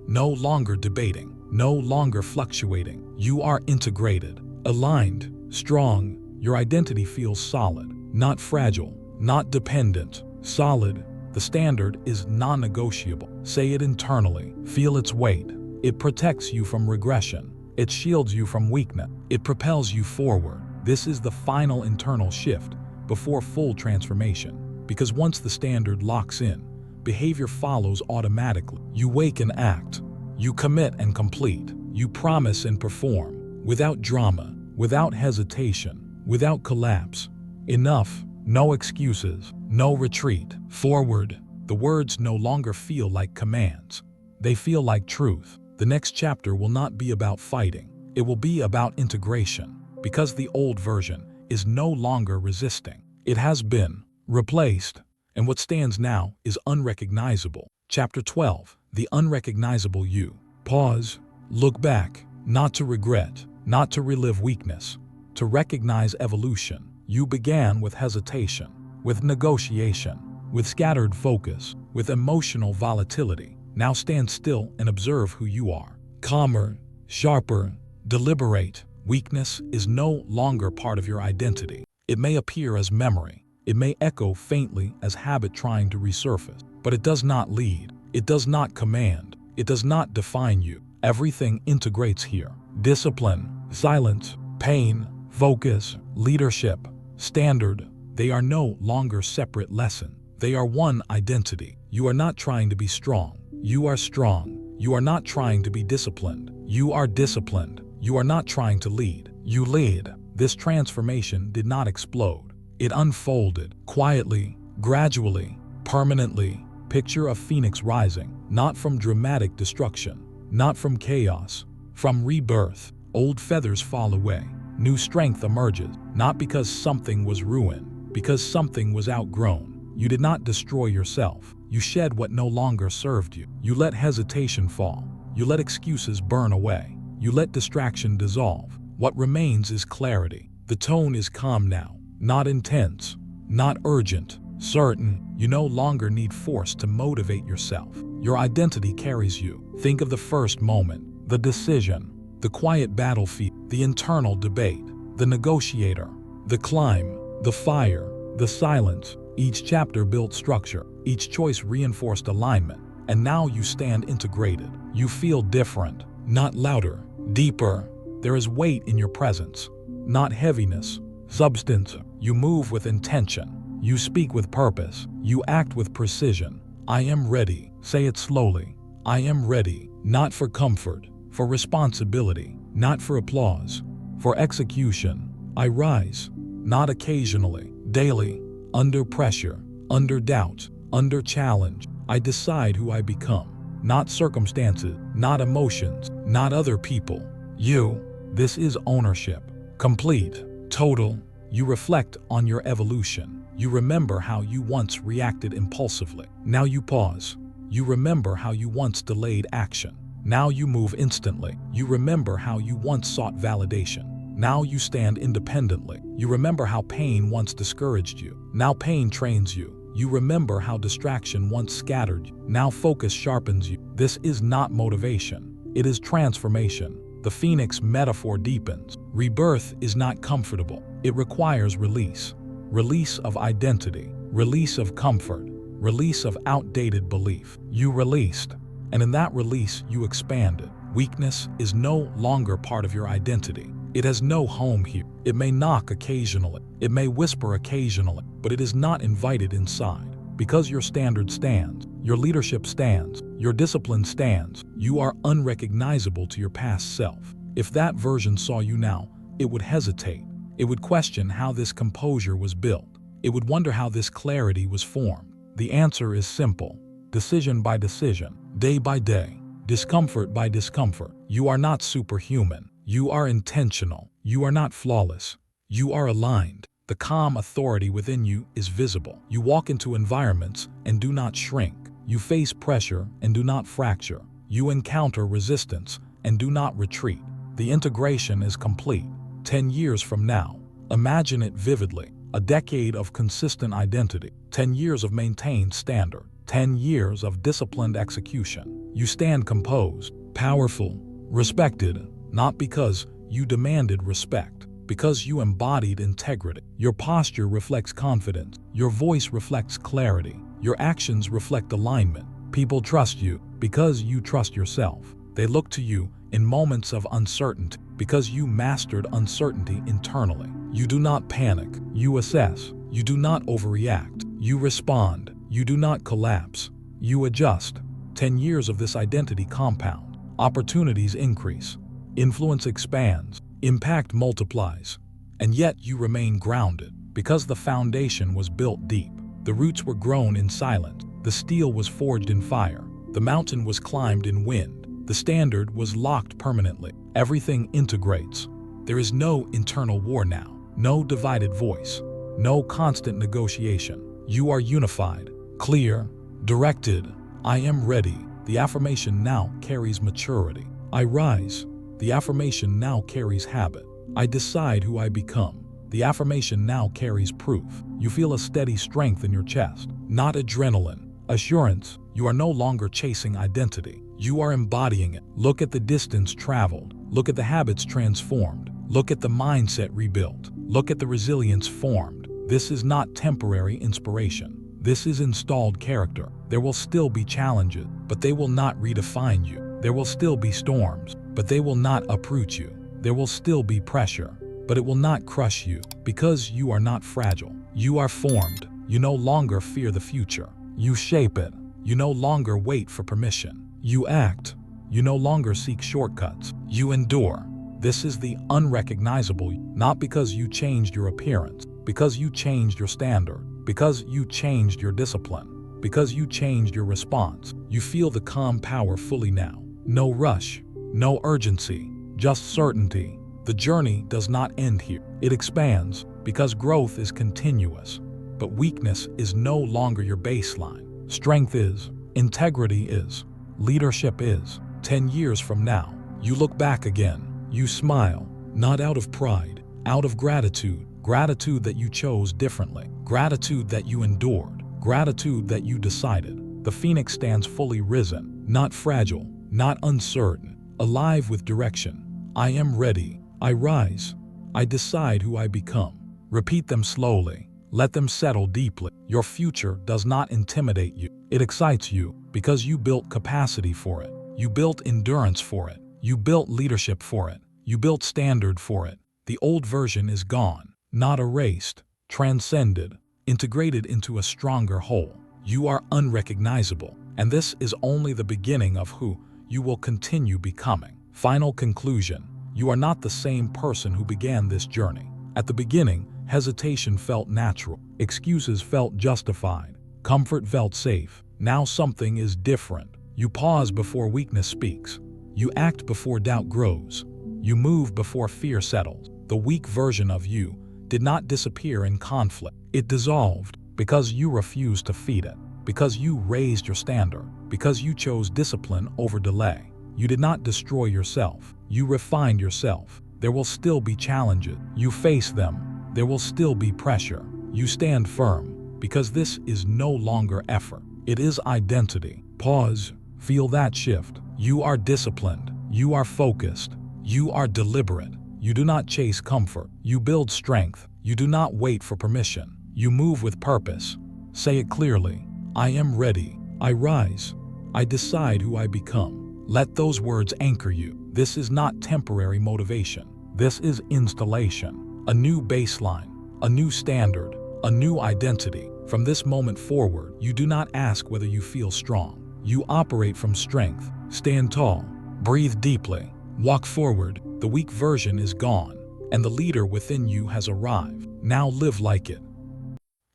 no longer debating, no longer fluctuating. You are integrated, aligned, strong. Your identity feels solid, not fragile, not dependent, solid. The standard is non-negotiable. Say it internally. Feel its weight. It protects you from regression. It shields you from weakness. It propels you forward. This is the final internal shift before full transformation. Because once the standard locks in, behavior follows automatically. You wake and act. You commit and complete. You promise and perform. Without drama, without hesitation, without collapse. Enough. No excuses. No retreat. Forward. The words no longer feel like commands. They feel like truth. The next chapter will not be about fighting. It will be about integration. Because the old version is no longer resisting. It has been replaced, and what stands now is unrecognizable. Chapter 12, the unrecognizable you. Pause, look back, not to regret, not to relive weakness, to recognize evolution. You began with hesitation, with negotiation, with scattered focus, with emotional volatility. Now stand still and observe who you are. Calmer, sharper, deliberate, Weakness is no longer part of your identity. It may appear as memory. It may echo faintly as habit trying to resurface. But it does not lead. It does not command. It does not define you. Everything integrates here. Discipline, silence, pain, focus, leadership, standard. They are no longer separate lessons. They are one identity. You are not trying to be strong. You are strong. You are not trying to be disciplined. You are disciplined. You are not trying to lead. You lead. This transformation did not explode. It unfolded quietly, gradually, permanently. Picture a phoenix rising, not from dramatic destruction, not from chaos, from rebirth. Old feathers fall away. New strength emerges, not because something was ruined, because something was outgrown. You did not destroy yourself. You shed what no longer served you. You let hesitation fall. You let excuses burn away. You let distraction dissolve. What remains is clarity. The tone is calm now, not intense, not urgent, certain. You no longer need force to motivate yourself. Your identity carries you. Think of the first moment, the decision, the quiet battlefield, the internal debate, the negotiator, the climb, the fire, the silence. Each chapter built structure. Each choice reinforced alignment. And now you stand integrated. You feel different, not louder, deeper. There is weight in your presence, not heaviness, substance. You move with intention. You speak with purpose. You act with precision. I am ready. Say it slowly. I am ready, not for comfort, for responsibility, not for applause, for execution. I rise, not occasionally, daily, under pressure, under doubt, under challenge. I decide who I become, not circumstances, not emotions, not other people. You. This is ownership. Complete, total. You reflect on your evolution. You remember how you once reacted impulsively. Now you pause. You remember how you once delayed action. Now you move instantly. You remember how you once sought validation. Now you stand independently. You remember how pain once discouraged you. Now pain trains you. You remember how distraction once scattered you. Now focus sharpens you. This is not motivation. It is transformation. The phoenix metaphor deepens. Rebirth is not comfortable. It requires release. Release of identity. Release of comfort. Release of outdated belief. You released. And in that release, you expanded. Weakness is no longer part of your identity. It has no home here. It may knock occasionally. It may whisper occasionally, but it is not invited inside. Because your standard stands, your leadership stands, your discipline stands, you are unrecognizable to your past self. If that version saw you now, it would hesitate. It would question how this composure was built. It would wonder how this clarity was formed. The answer is simple. Decision by decision, day by day, discomfort by discomfort. You are not superhuman. You are intentional. You are not flawless. You are aligned. The calm authority within you is visible. You walk into environments and do not shrink. You face pressure and do not fracture. You encounter resistance and do not retreat. The integration is complete. 10 years from now, imagine it vividly. A decade of consistent identity. 10 years of maintained standard. 10 years of disciplined execution. You stand composed, powerful, respected, not because you demanded respect, because you embodied integrity. Your posture reflects confidence. Your voice reflects clarity. Your actions reflect alignment. People trust you because you trust yourself. They look to you in moments of uncertainty because you mastered uncertainty internally. You do not panic. You assess. You do not overreact. You respond. You do not collapse. You adjust. 10 years of this identity compound. Opportunities increase. Influence expands. Impact multiplies. And yet you remain grounded because the foundation was built deep. The roots were grown in silence. The steel was forged in fire. The mountain was climbed in wind. The standard was locked permanently. Everything integrates. There is no internal war now. No divided voice. No constant negotiation. You are unified, clear, directed. I am ready. The affirmation now carries maturity. I rise. The affirmation now carries habit. I decide who I become. The affirmation now carries proof. You feel a steady strength in your chest, not adrenaline, assurance. You are no longer chasing identity. You are embodying it. Look at the distance traveled. Look at the habits transformed. Look at the mindset rebuilt. Look at the resilience formed. This is not temporary inspiration. This is installed character. There will still be challenges, but they will not redefine you. There will still be storms, but they will not uproot you. There will still be pressure, but it will not crush you, because you are not fragile. You are formed. You no longer fear the future. You shape it. You no longer wait for permission. You act. You no longer seek shortcuts. You endure. This is the unrecognizable, not because you changed your appearance, because you changed your standard, because you changed your discipline, because you changed your response. You feel the calm power fully now. No rush, no urgency, just certainty. The journey does not end here. It expands, because growth is continuous. But weakness is no longer your baseline. Strength is, integrity is, leadership is. 10 years from now, you look back again. You smile, not out of pride, out of gratitude. Gratitude that you chose differently. Gratitude that you endured. Gratitude that you decided. The phoenix stands fully risen, not fragile, not uncertain, alive with direction. I am ready. I rise. I decide who I become. Repeat them slowly. Let them settle deeply. Your future does not intimidate you. It excites you because you built capacity for it. You built endurance for it. You built leadership for it. You built standard for it. The old version is gone, not erased, transcended, integrated into a stronger whole. You are unrecognizable, and this is only the beginning of who you will continue becoming. Final conclusion: you are not the same person who began this journey. At the beginning, hesitation felt natural, excuses felt justified, comfort felt safe. Now something is different. You pause before weakness speaks. You act before doubt grows. You move before fear settles. The weak version of you did not disappear in conflict. It dissolved because you refused to feed it, because you raised your standard, because you chose discipline over delay. You did not destroy yourself. You refined yourself. There will still be challenges. You face them. There will still be pressure. You stand firm because this is no longer effort. It is identity. Pause. Feel that shift. You are disciplined. You are focused. You are deliberate. You do not chase comfort. You build strength. You do not wait for permission. You move with purpose. Say it clearly. I am ready. I rise. I decide who I become. Let those words anchor you. This is not temporary motivation. This is installation. A new baseline. A new standard. A new identity. From this moment forward, you do not ask whether you feel strong. You operate from strength. Stand tall. Breathe deeply. Walk forward. The weak version is gone, and the leader within you has arrived. Now live like it.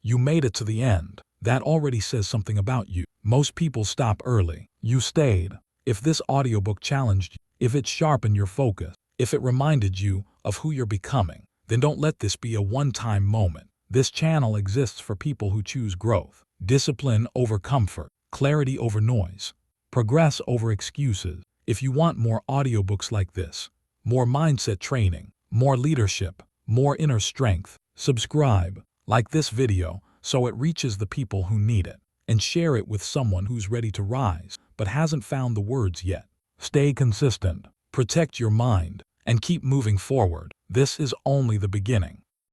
You made it to the end. That already says something about you. Most people stop early. You stayed. If this audiobook challenged you, if it sharpened your focus, if it reminded you of who you're becoming, then don't let this be a one-time moment. This channel exists for people who choose growth, discipline over comfort, clarity over noise, progress over excuses. If you want more audiobooks like this, more mindset training, more leadership, more inner strength, subscribe, like this video so it reaches the people who need it, and share it with someone who's ready to rise but hasn't found the words yet. Stay consistent, protect your mind, and keep moving forward. This is only the beginning.